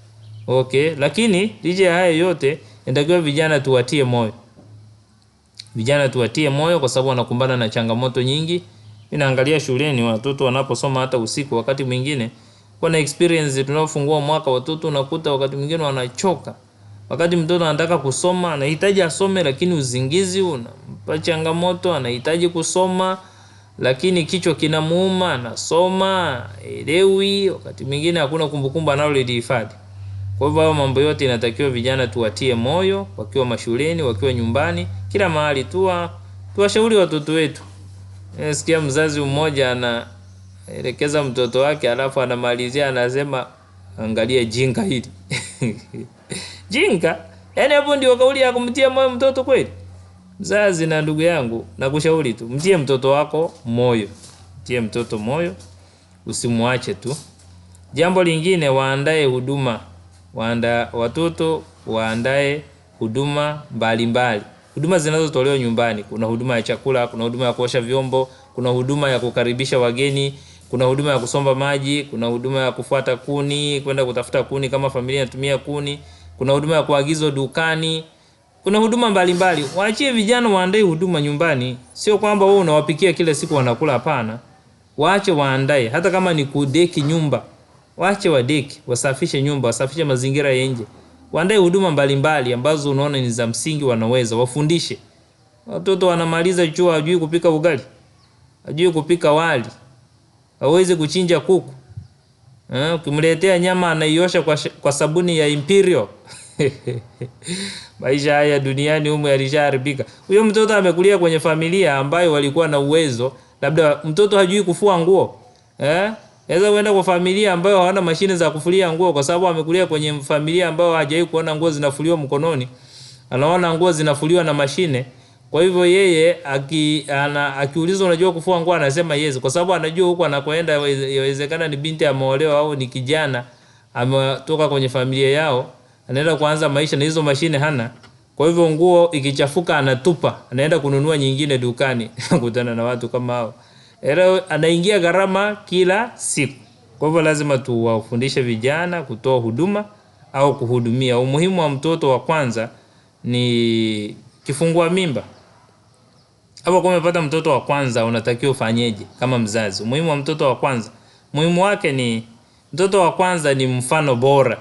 Lakini licha ya haya yote inatakiwa vijana tuwatie moyo. Vijana tuwatie moyo kwa sababu wanakumbana na changamoto nyingi. Ninaangalia shuleni watoto wanaposoma hata usiku, wakati mwingine kuna experience tunapofungua mwaka, watoto unakuta wakati mwingine wanachoka. Wakati mtoto anataka kusoma, anahitaji asome, lakini uzingizi unampa changamoto. Anahitaji kusoma lakini kichwa kinamuuma, anasoma elewi, wakati mwingine hakuna kumbukumbu analolihifadhi. Kwa hivyo mambo yote inatakiwa vijana tuwatie moyo, wakiwa mashuleni, wakiwa nyumbani, kila mahali tuwashauri watoto wetu. Sikia mzazi mmoja anaelekeza mtoto wake, alafu anamalizia anasema angalia jinga hili. Jinga? Yaani hapo ndio kauli ya kumtia moyo mtoto kweli? Mzazi na ndugu yangu, nakushauri tu mtie mtoto wako moyo. Mtie mtoto moyo, usimwache tu. Jambo lingine, waandae huduma. Watoto waandae huduma mbalimbali. Huduma zinazotolewa nyumbani. Kuna huduma ya chakula, kuna huduma ya kuosha vyombo, kuna huduma ya kukaribisha wageni, kuna huduma ya kusomba maji, kuna huduma ya kufuata kuni, kwenda kutafuta kuni kama familia inatumia kuni, kuna huduma ya kuagizwa dukani, kuna huduma mbalimbali. Waachie vijana waandae huduma nyumbani. Sio kwamba wewe unawapikia kila siku wanakula, hapana. Waache waandae, hata kama ni kudeki nyumba. Waache wadeki, wasafishe nyumba, wasafishe mazingira ya nje. Waandae huduma mbalimbali ambazo unaona ni za msingi, wanaweza wafundishe. Watoto wanamaliza chuo hajui kupika ugali, hajui kupika wali, hawezi kuchinja kuku. Ukimletea nyama anaiosha kwa sabuni ya Imperial. Maisha haya duniani humu yalishaharibika. Huyo mtoto amekulia kwenye familia ambayo walikuwa na uwezo, labda mtoto hajui kufua nguo. Aweza kwenda kwa familia ambayo hawana mashine za kufulia nguo, kwa sababu amekulia kwenye familia ambayo hajawahi kuona nguo zinafuliwa mkononi. Anaona nguo zinafuliwa na mashine. Kwa hivyo yeye akiulizwa unajua kufua nguo anasema yes, kwa sababu anajua huko anakoenda inawezekana ni binti ameolewa au ni kijana ametoka kwenye familia yao, anaenda kuanza maisha na hizo mashine hana. Kwa hivyo nguo ikichafuka anatupa, anaenda kununua nyingine dukani. Kutana na watu kama hao. Anaingia gharama kila siku. Kwa hivyo lazima tuwafundishe vijana kutoa huduma au kuhudumia. Umuhimu wa mtoto wa kwanza ni kifungua mimba. Hapo kama umepata mtoto wa kwanza unatakiwa ufanyeje kama mzazi? Umuhimu wa mtoto wa kwanza, muhimu wake ni mtoto wa kwanza ni mfano bora.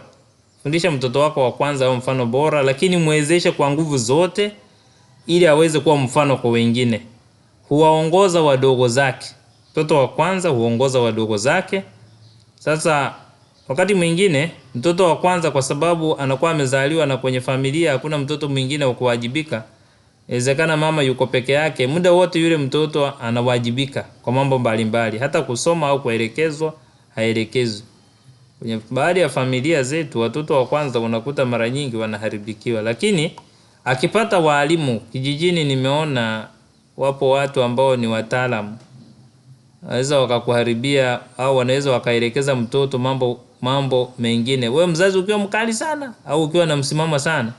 Fundisha mtoto wako wa kwanza awe mfano bora, lakini muwezeshe kwa nguvu zote ili aweze kuwa mfano kwa wengine. Huwaongoza wadogo zake. Mtoto wa kwanza huongoza wadogo zake. Sasa wakati mwingine mtoto wa kwanza kwa sababu anakuwa amezaliwa na kwenye familia hakuna mtoto mwingine wa kuwajibika. Inawezekana mama yuko peke yake, muda wote yule mtoto anawajibika kwa mambo mbalimbali, hata kusoma au kuelekezwa haelekezwi. Kwenye baadhi ya familia zetu watoto wa kwanza unakuta mara nyingi wanaharibikiwa, lakini akipata walimu kijijini, nimeona wapo watu ambao ni wataalamu, wanaweza wakakuharibia au wanaweza wakaelekeza mtoto mambo mengine. Wewe mzazi ukiwa mkali sana au ukiwa na msimamo sana,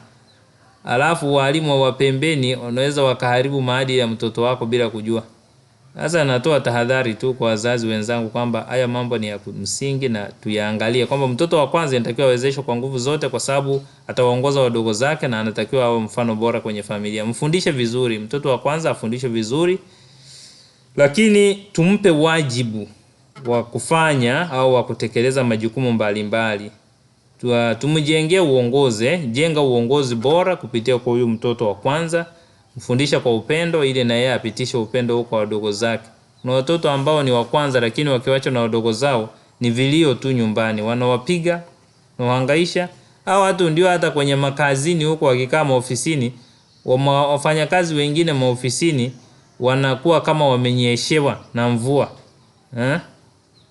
alafu walimu wa pembeni wanaweza wakaharibu maadili ya mtoto wako bila kujua. Sasa natoa tahadhari tu kwa wazazi wenzangu kwamba haya mambo ni ya msingi na tuyaangalie, kwamba mtoto wa kwanza inatakiwa awezeshwe kwa nguvu zote, kwa sababu atawaongoza wadogo zake na anatakiwa awe mfano bora kwenye familia. Mfundishe vizuri mtoto wa kwanza, afundishe vizuri, lakini tumpe wajibu wa kufanya au wa kutekeleza majukumu mbalimbali. Tumjengee uongozi, jenga uongozi bora kupitia kwa huyu mtoto wa kwanza. Mfundisha kwa upendo ili na yeye apitishe upendo huko kwa wadogo zake. Na watoto ambao ni wa kwanza lakini wakiwacha na wadogo zao ni vilio tu nyumbani, wanawapiga na wahangaisha. Hao watu ndio hata kwenye makazini huko wakikaa maofisini, wafanyakazi wengine maofisini wanakuwa kama wamenyeshewa na mvua.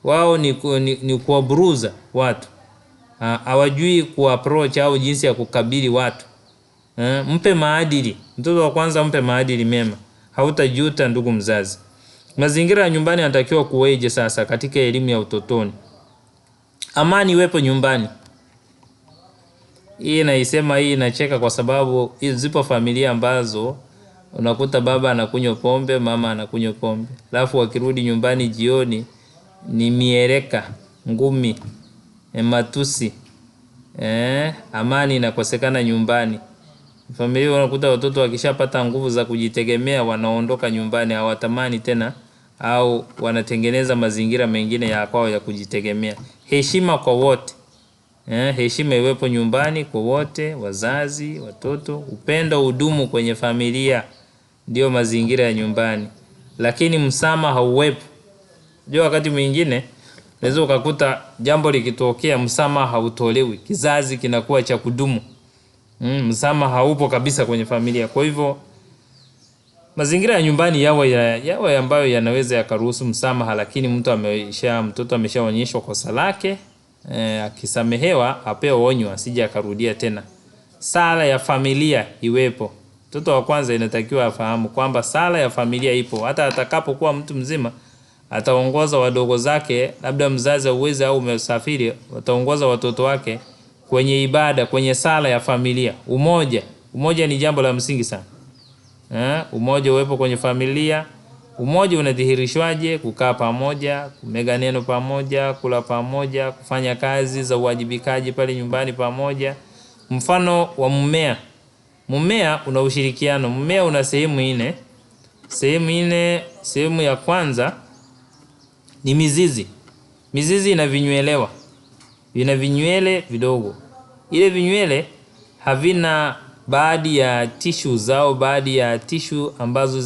Wao ni kuwaburuza watu. Hawajui kuapproach au jinsi ya kukabili watu. Mpe maadili. Mtoto wa kwanza mpe maadili mema. Hautajuta ndugu mzazi. Mazingira ya nyumbani yanatakiwa kuweje sasa katika elimu ya utotoni? Amani iwepo nyumbani. Hii naisema, hii nacheka kwa sababu zipo familia ambazo unakuta baba anakunywa pombe, mama anakunywa pombe. Alafu wakirudi nyumbani jioni ni mieleka, ngumi, matusi. Amani inakosekana nyumbani. Familia unakuta watoto wakishapata nguvu za kujitegemea wanaondoka nyumbani, hawatamani tena au wanatengeneza mazingira mengine ya kwao ya kujitegemea. Heshima kwa wote. Heshima iwepo nyumbani kwa wote, wazazi, watoto. Upendo udumu kwenye familia, ndio mazingira ya nyumbani. Lakini msamaha hauwepo. Ndio wakati mwingine unaweza ukakuta jambo likitokea msamaha hautolewi, kizazi kinakuwa cha kudumu. Msamaha haupo kabisa kwenye familia. Kwa hivyo mazingira ya nyumbani yawe ambayo yanaweza yakaruhusu msamaha, lakini mtoto ameshaonyeshwa kosa lake, akisamehewa apewe onyo asije akarudia tena. Sala ya familia iwepo. Mtoto wa kwanza inatakiwa afahamu kwamba sala ya familia ipo. Hata atakapokuwa mtu mzima ataongoza wadogo zake, labda mzazi uweze au umesafiri, ataongoza watoto wake kwenye ibada, kwenye sala ya familia. Umoja ni jambo la msingi sana. Umoja uwepo kwenye familia. Umoja unadhihirishwaje? Kukaa pamoja, kumega neno pamoja, kula pamoja, kufanya kazi za uwajibikaji pale nyumbani pamoja. Mfano wa mmea. Mmea una ushirikiano. Mmea una sehemu nne. Sehemu ya kwanza ni mizizi. Mizizi ina vinywelewa. Vina vinywele vidogo. Ile vinywele havina baadhi ya tishu zao, baadhi ya tishu ambazo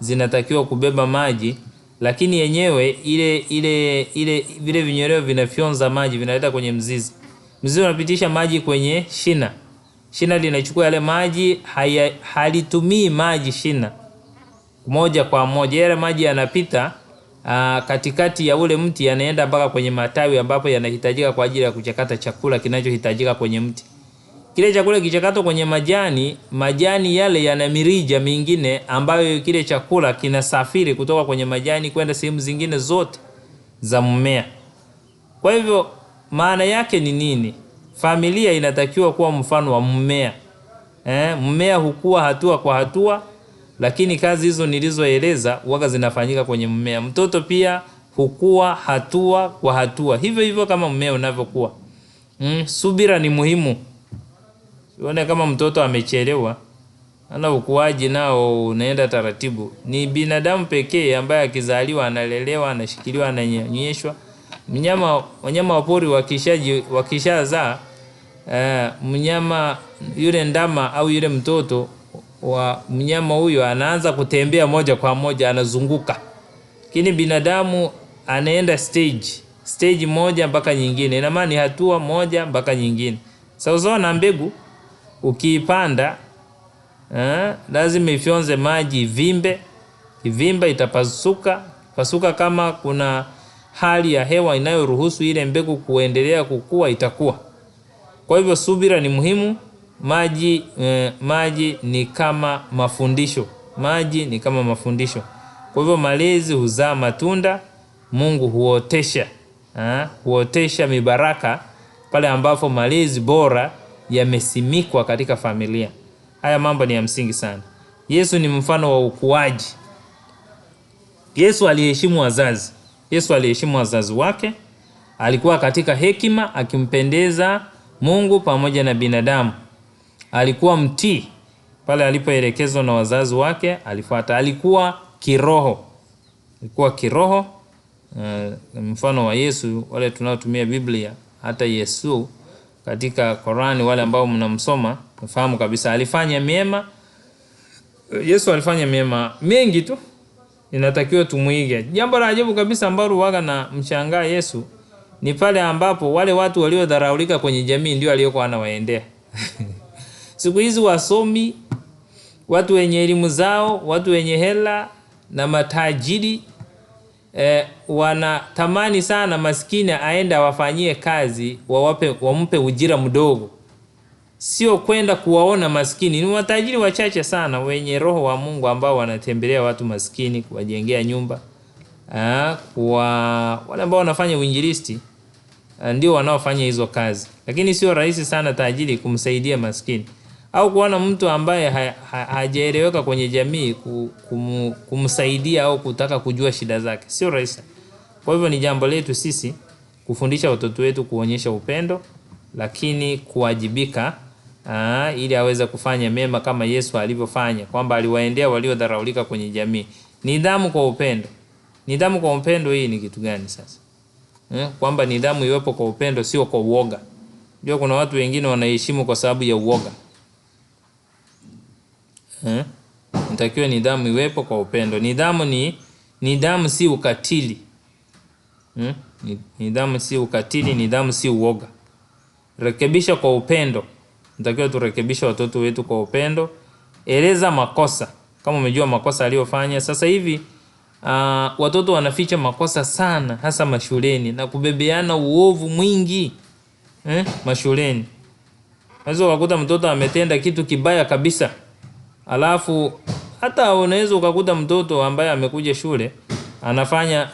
zinatakiwa kubeba maji, lakini yenyewe ile vile vinyeleo vinafyonza maji vinaleta kwenye mzizi. Mzizi unapitisha maji kwenye shina. Shina linachukua yale maji, halitumii maji shina moja kwa moja. Yale maji yanapita katikati ya ule mti, yanaenda mpaka kwenye matawi ambapo yanahitajika kwa ajili ya kuchakata chakula kinachohitajika kwenye mti. Kile chakula kichakato kwenye majani yale yana mirija mingine ambayo kile chakula kinasafiri kutoka kwenye majani kwenda sehemu zingine zote za mmea. Kwa hivyo maana yake ni nini? Familia inatakiwa kuwa mfano wa mmea. Mmea hukua hatua kwa hatua, lakini kazi hizo nilizoeleza huwa zinafanyika kwenye mmea. Mtoto pia hukua hatua kwa hatua, hivyo hivyo kama mmea unavyokuwa. Subira ni muhimu. Uone kama mtoto amechelewa, ana ukuaji nao unaenda taratibu. Ni binadamu pekee ambaye akizaliwa analelewa, anashikiliwa, ananyonyeshwa. Wanyama wa pori wakishazaa, mnyama yule ndama au yule mtoto wa mnyama huyo anaanza kutembea moja kwa moja, anazunguka. Lakini binadamu anaenda stage moja mpaka nyingine. Ina maana ni hatua moja mpaka nyingine. Sawa na mbegu, ukiipanda lazima ifyonze maji, ivimbe itapasuka. Kama kuna hali ya hewa inayoruhusu ile mbegu kuendelea kukua, itakuwa. Kwa hivyo subira ni muhimu. Maji ni kama mafundisho. Kwa hivyo malezi huzaa matunda. Mungu huotesha mibaraka pale ambapo malezi bora yamesimikwa katika familia. Haya mambo ni ya msingi sana. Yesu ni mfano wa ukuaji. Yesu aliheshimu wazazi wake. Alikuwa katika hekima, akimpendeza Mungu pamoja na binadamu. Alikuwa mtii pale alipoelekezwa na wazazi wake, alifuata. Alikuwa kiroho. Mfano wa Yesu, wale tunaotumia Biblia, hata Yesu katika Qur'ani, wale ambao mnamsoma mfahamu kabisa alifanya mema. Yesu alifanya mema mengi tu, inatakiwa tumuige. Jambo la ajabu kabisa ambalo waga na mshangaa Yesu ni pale ambapo wale watu waliodharaulika kwenye jamii ndio aliyokuwa anawaendea. Siku hizi wasomi, watu wenye elimu zao, watu wenye hela na matajiri wanatamani sana maskini aenda wafanyie kazi, wampe ujira mdogo. Sio kwenda kuwaona maskini. Ni matajiri wachache sana wenye roho wa Mungu ambao wanatembelea watu maskini, kuwajengea nyumba. Wale ambao wanafanya uinjilisti ndio wanaofanya hizo kazi. Lakini sio rahisi sana tajiri kumsaidia maskini, au kuona mtu ambaye hajaeleweka kwenye jamii kumsaidia au kutaka kujua shida zake. Sio rahisi. Kwa hivyo ni jambo letu sisi kufundisha watoto wetu kuonyesha upendo, lakini kuwajibika ili aweze kufanya mema kama Yesu alivyofanya, kwamba aliwaendea waliodharaulika kwenye jamii. Nidhamu kwa upendo hii ni kitu gani sasa? Kwamba nidhamu iwepo kwa upendo, sio kwa uoga. Ndio kuna watu wengine wanaheshimu kwa sababu ya uoga. Nitakiwa nidhamu iwepo kwa upendo. Nidhamu si ukatili. Nidhamu si ukatili, nidhamu si uoga. Rekebisha kwa upendo. Nitakiwa turekebisha watoto wetu kwa upendo. Eleza makosa kama umejua makosa aliyofanya. Sasa hivi watoto wanaficha makosa sana, hasa mashuleni, na kubebeana uovu mwingi mashuleni. Unaweza kukuta mtoto ametenda kitu kibaya kabisa, alafu hata unaweza ukakuta mtoto ambaye amekuja shule anafanya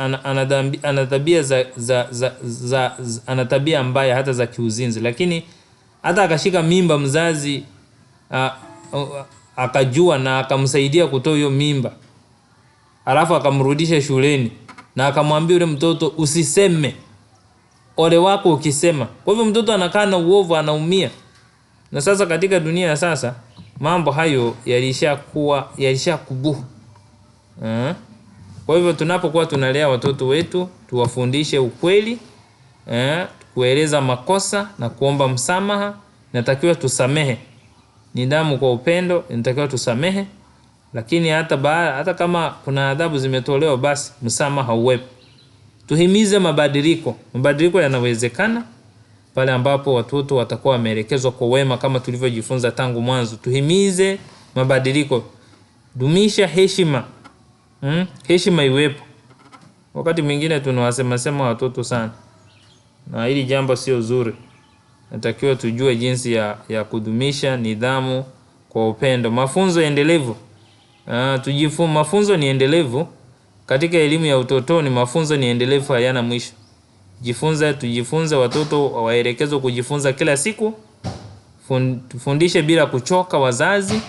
ana tabia mbaya hata za kiuzinzi, lakini hata akashika mimba mzazi akajua na akamsaidia kutoa hiyo mimba, alafu akamrudisha shuleni na akamwambia yule mtoto usiseme, ole wako ukisema. Kwa hivyo mtoto anakaa na uovu, anaumia. Na sasa katika dunia ya sasa mambo hayo yalishakubuhu. Kwa hivyo tunapokuwa tunalea watoto wetu, tuwafundishe ukweli, kueleza makosa na kuomba msamaha. Natakiwa tusamehe. Nidhamu kwa upendo, natakiwa tusamehe. Lakini hata kama kuna adhabu zimetolewa, basi msamaha uwepo. Tuhimize mabadiliko. Mabadiliko yanawezekana pale ambapo watoto watakuwa wameelekezwa kwa wema, kama tulivyojifunza tangu mwanzo. Tuhimize mabadiliko. Dumisha heshima. Heshima iwepo. Wakati mwingine tunawasema watoto sana, na hili jambo sio zuri. Natakiwa tujue jinsi ya kudumisha nidhamu kwa upendo. Mafunzo endelevu. Mafunzo ni endelevu. Katika elimu ya utotoni, mafunzo ni endelevu, hayana mwisho. Tujifunze, watoto waelekezwe kujifunza kila siku. Fundishe bila kuchoka wazazi.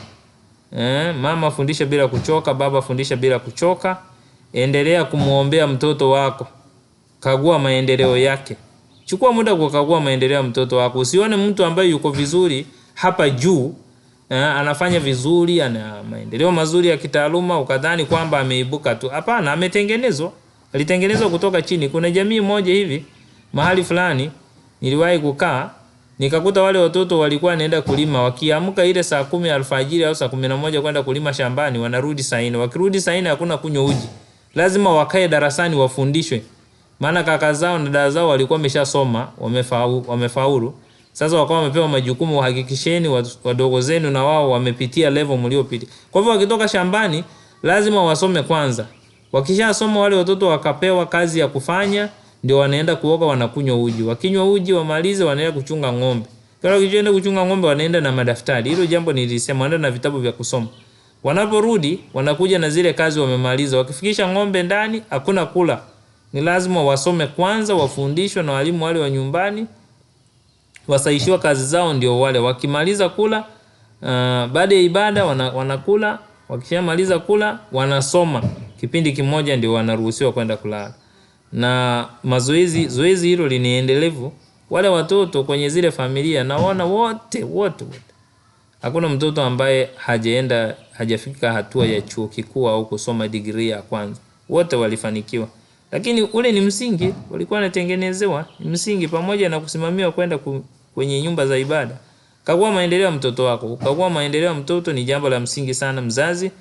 Mama fundisha bila kuchoka, baba fundisha bila kuchoka. Endelea kumuombea mtoto wako. Kagua maendeleo yake. Chukua muda kukagua maendeleo ya mtoto wako. Usione mtu ambaye yuko vizuri hapa juu, anafanya vizuri, ana maendeleo mazuri ya kitaaluma, ukadhani kwamba ameibuka tu. Hapana, ametengenezwa. Alitengenezwa kutoka chini. Kuna jamii moja hivi mahali fulani niliwahi kukaa, nikakuta wale watoto walikuwa wanaenda kulima, wakiamka ile saa 10 alfajiri au saa 11 kwenda kulima shambani, wanarudi saa 4. Wakirudi saa 4 hakuna kunywa uji. Lazima wakae darasani wafundishwe. Maana kaka zao na dada zao walikuwa wameshasoma, wamefaulu. Sasa wakawa wamepewa majukumu, uhakikisheni wadogo zenu na wao wamepitia level mliopitia. Kwa hivyo wakitoka shambani lazima wasome kwanza. Wakishasoma wale watoto wakapewa kazi ya kufanya, ndio wanaenda kuoga, wanakunywa uji. Wakinywa uji wamalize, wanaenda kuchunga ng'ombe. Kwa hiyo wakienda kuchunga ng'ombe wanaenda na madaftari. Hilo jambo nilisema, wanaenda na vitabu vya kusoma. Wanaporudi wanakuja na zile kazi wamemaliza. Wakifikisha ng'ombe ndani hakuna kula. Ni lazima wasome kwanza, wafundishwe na walimu wale wa nyumbani. Wasaishiwa kazi zao ndio wale. Wakimaliza kula, baada ya ibada wanakula. Wakishamaliza kula wanasoma kipindi kimoja, ndio wanaruhusiwa kwenda kulala. Na zoezi hilo liniendelevu. Wale watoto kwenye zile familia naona wote. Hakuna mtoto ambaye hajafika hatua ya chuo kikuu au kusoma degree ya kwanza. Wote walifanikiwa. Lakini ule ni msingi walikuwa wanatengenezewa, ni msingi pamoja na kusimamiwa kwenda kwenye nyumba za ibada. Kagua maendeleo ya mtoto wako. Kagua maendeleo ya mtoto ni jambo la msingi sana. Mzazi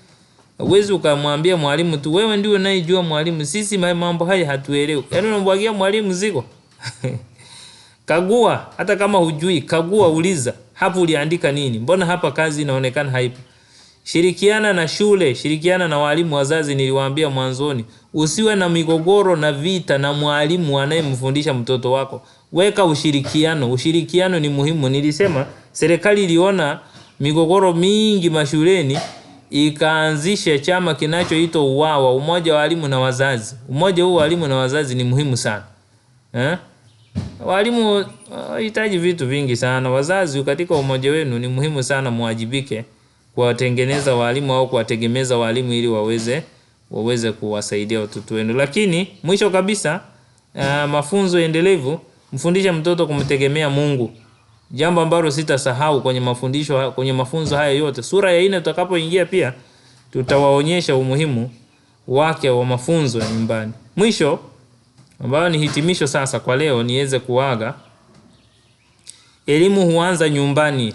uwezi ukamwambia mwalimu tu, wewe ndio unayejua mwalimu, sisi mambo haya hatuelewi. Yaani unamwagia mwalimu ziko. Kagua, hata kama hujui, kagua, uliza. Hapo uliandika nini? Mbona hapa kazi inaonekana haipo? Shirikiana na shule, shirikiana na walimu. Wazazi niliwaambia mwanzoni, usiwe na migogoro na vita na mwalimu anayemfundisha mtoto wako. Weka ushirikiano. Ushirikiano ni muhimu. Nilisema serikali iliona migogoro mingi mashuleni, ikaanzisha chama kinachoitwa UWAWA, umoja wa walimu na wazazi. Umoja huu wa walimu na wazazi ni muhimu sana. Walimu hitaji vitu vingi sana. Wazazi katika umoja wenu ni muhimu sana, muwajibike kuwatengeneza walimu au kuwategemeza walimu ili waweze kuwasaidia watoto wenu. Lakini mwisho kabisa, mafunzo endelevu. Mfundishe mtoto kumtegemea Mungu. Jambo ambalo sitasahau kwenye mafunzo haya yote. Sura ya 4 tutakapoingia pia tutawaonyesha umuhimu wake wa mafunzo ya nyumbani. Mwisho ambao ni hitimisho sasa kwa leo, niweze kuaga. Elimu huanza nyumbani.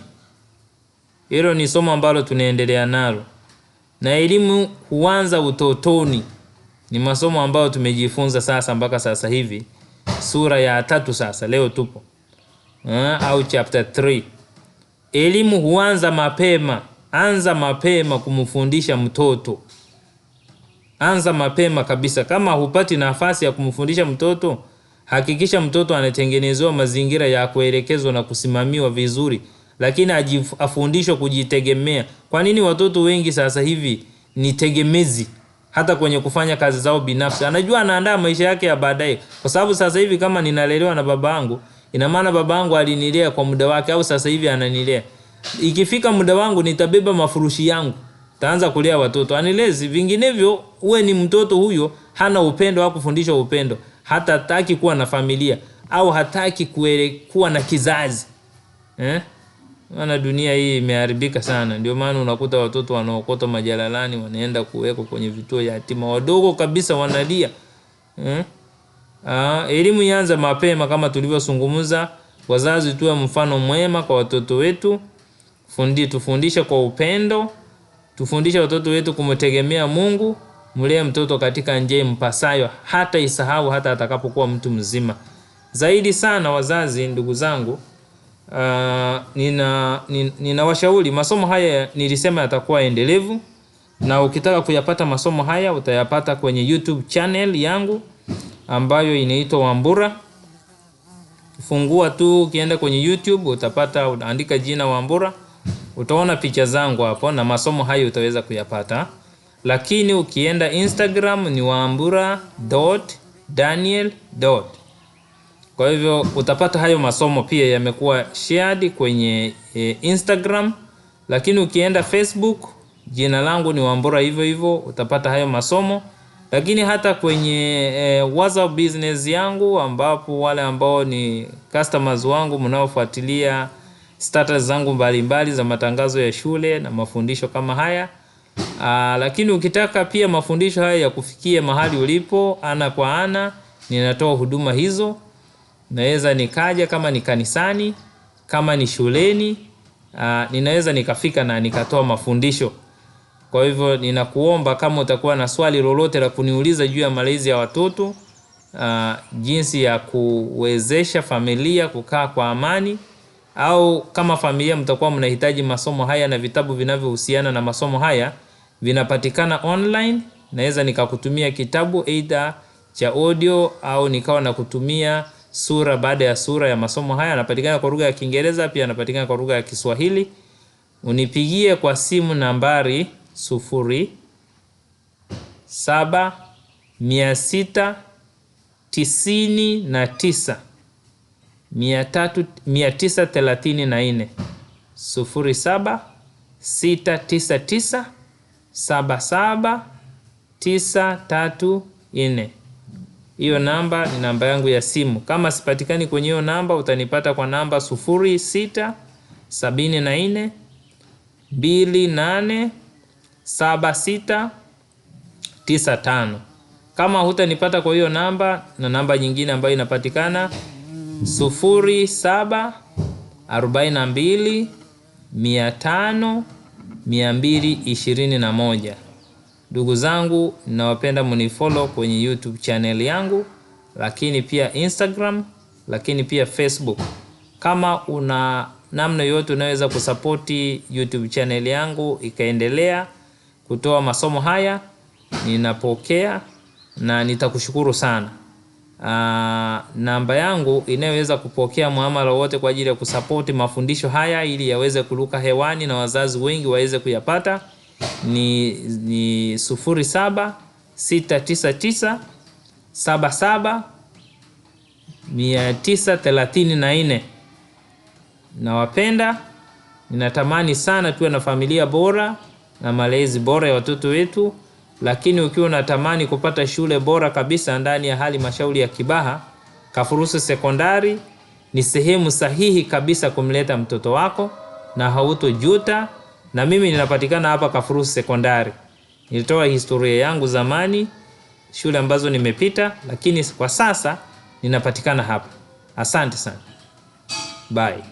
Hilo ni somo ambalo tunaendelea nalo. Na elimu huanza utotoni. Ni masomo ambayo tumejifunza sasa mpaka sasa hivi. Sura ya 3 sasa leo tupo. Au chapter 3. Elimu huanza mapema. Anza mapema kumfundisha mtoto. Anza mapema kabisa. Kama hupati nafasi ya kumfundisha mtoto, hakikisha mtoto anatengenezewa mazingira ya kuelekezwa na kusimamiwa vizuri, lakini afundishwe kujitegemea. Kwa nini watoto wengi sasa hivi ni tegemezi hata kwenye kufanya kazi zao binafsi? Anajua anaandaa maisha yake ya baadaye. Kwa sababu sasa hivi kama ninalelewa na babangu, ina maana babangu alinilea kwa muda wake, au sasa hivi ananilea. Ikifika muda wangu nitabeba mafurushi yangu, taanza kulea watoto. Anilezi vinginevyo uwe ni mtoto huyo hana upendo au kufundishwa upendo, hata hataki kuwa na familia au hataki kuwa na kizazi. Maana dunia hii imeharibika sana. Ndio maana unakuta watoto wanaokota majalalani wanaenda kuwekwa kwenye vituo ya yatima, wadogo kabisa wanalia. Elimu ianze mapema kama tulivyozungumza. Wazazi tuwe mfano mwema kwa watoto wetu. Tufundishe kwa upendo. Tufundishe watoto wetu kumtegemea Mungu, mlee mtoto katika njia mpasayo hata isahau hata atakapokuwa mtu mzima. Zaidi sana wazazi, ndugu zangu, ninawashauri masomo haya nilisema yatakuwa endelevu, na ukitaka kuyapata masomo haya utayapata kwenye YouTube channel yangu ambayo inaitwa Wambura. Fungua tu ukienda kwenye YouTube utapata, unaandika jina Wambura, utaona picha zangu hapo na masomo hayo utaweza kuyapata. Lakini ukienda Instagram ni wambura.daniel. Kwa hivyo utapata hayo masomo pia yamekuwa shared kwenye Instagram. Lakini ukienda Facebook jina langu ni Wambura hivyo hivyo, utapata hayo masomo. Lakini hata kwenye WhatsApp business yangu, ambapo wale ambao ni customers wangu mnaofuatilia status zangu mbalimbali za matangazo ya shule na mafundisho kama haya. Lakini ukitaka pia mafundisho haya ya kufikia mahali ulipo ana kwa ana, ninatoa huduma hizo. Naweza nikaja kama ni kanisani, kama ni shuleni, ninaweza nikafika na nikatoa mafundisho. Kwa hivyo ninakuomba kama utakuwa na swali lolote la kuniuliza juu ya malezi ya watoto, jinsi ya kuwezesha familia kukaa kwa amani, au kama familia mtakuwa mnahitaji masomo haya na vitabu vinavyohusiana na masomo haya, vinapatikana online. Naweza nikakutumia kitabu either cha audio au nikawa na kutumia sura baada ya sura ya masomo haya. Yanapatikana kwa lugha ya Kiingereza, pia yanapatikana kwa lugha ya Kiswahili. Unipigie kwa simu nambari 0769 934 0769977934. Hiyo namba ni namba yangu ya simu. Kama sipatikani kwenye hiyo namba, utanipata kwa namba 0674 287695. Kama hutanipata kwa hiyo namba, na namba nyingine ambayo inapatikana 0742 500 221. Ndugu zangu, ninawapenda mnifollow kwenye YouTube channel yangu, lakini pia Instagram, lakini pia Facebook. Kama una namna yote unaweza kusapoti YouTube channel yangu ikaendelea kutoa masomo haya, ninapokea na nitakushukuru sana. Namba yangu inayoweza kupokea muamala wote kwa ajili ya kusapoti mafundisho haya ili yaweze kuruka hewani na wazazi wengi waweze kuyapata ni 076977934. Nawapenda, ninatamani sana tuwe na familia bora na malezi bora ya watoto wetu. Lakini ukiwa unatamani kupata shule bora kabisa ndani ya halmashauri ya Kibaha, Kafurusi Sekondari ni sehemu sahihi kabisa kumleta mtoto wako na hautojuta. Na mimi ninapatikana hapa Kafurusi Sekondari. Nilitoa historia yangu zamani, shule ambazo nimepita, lakini kwa sasa ninapatikana hapa. Asante sana. Bye.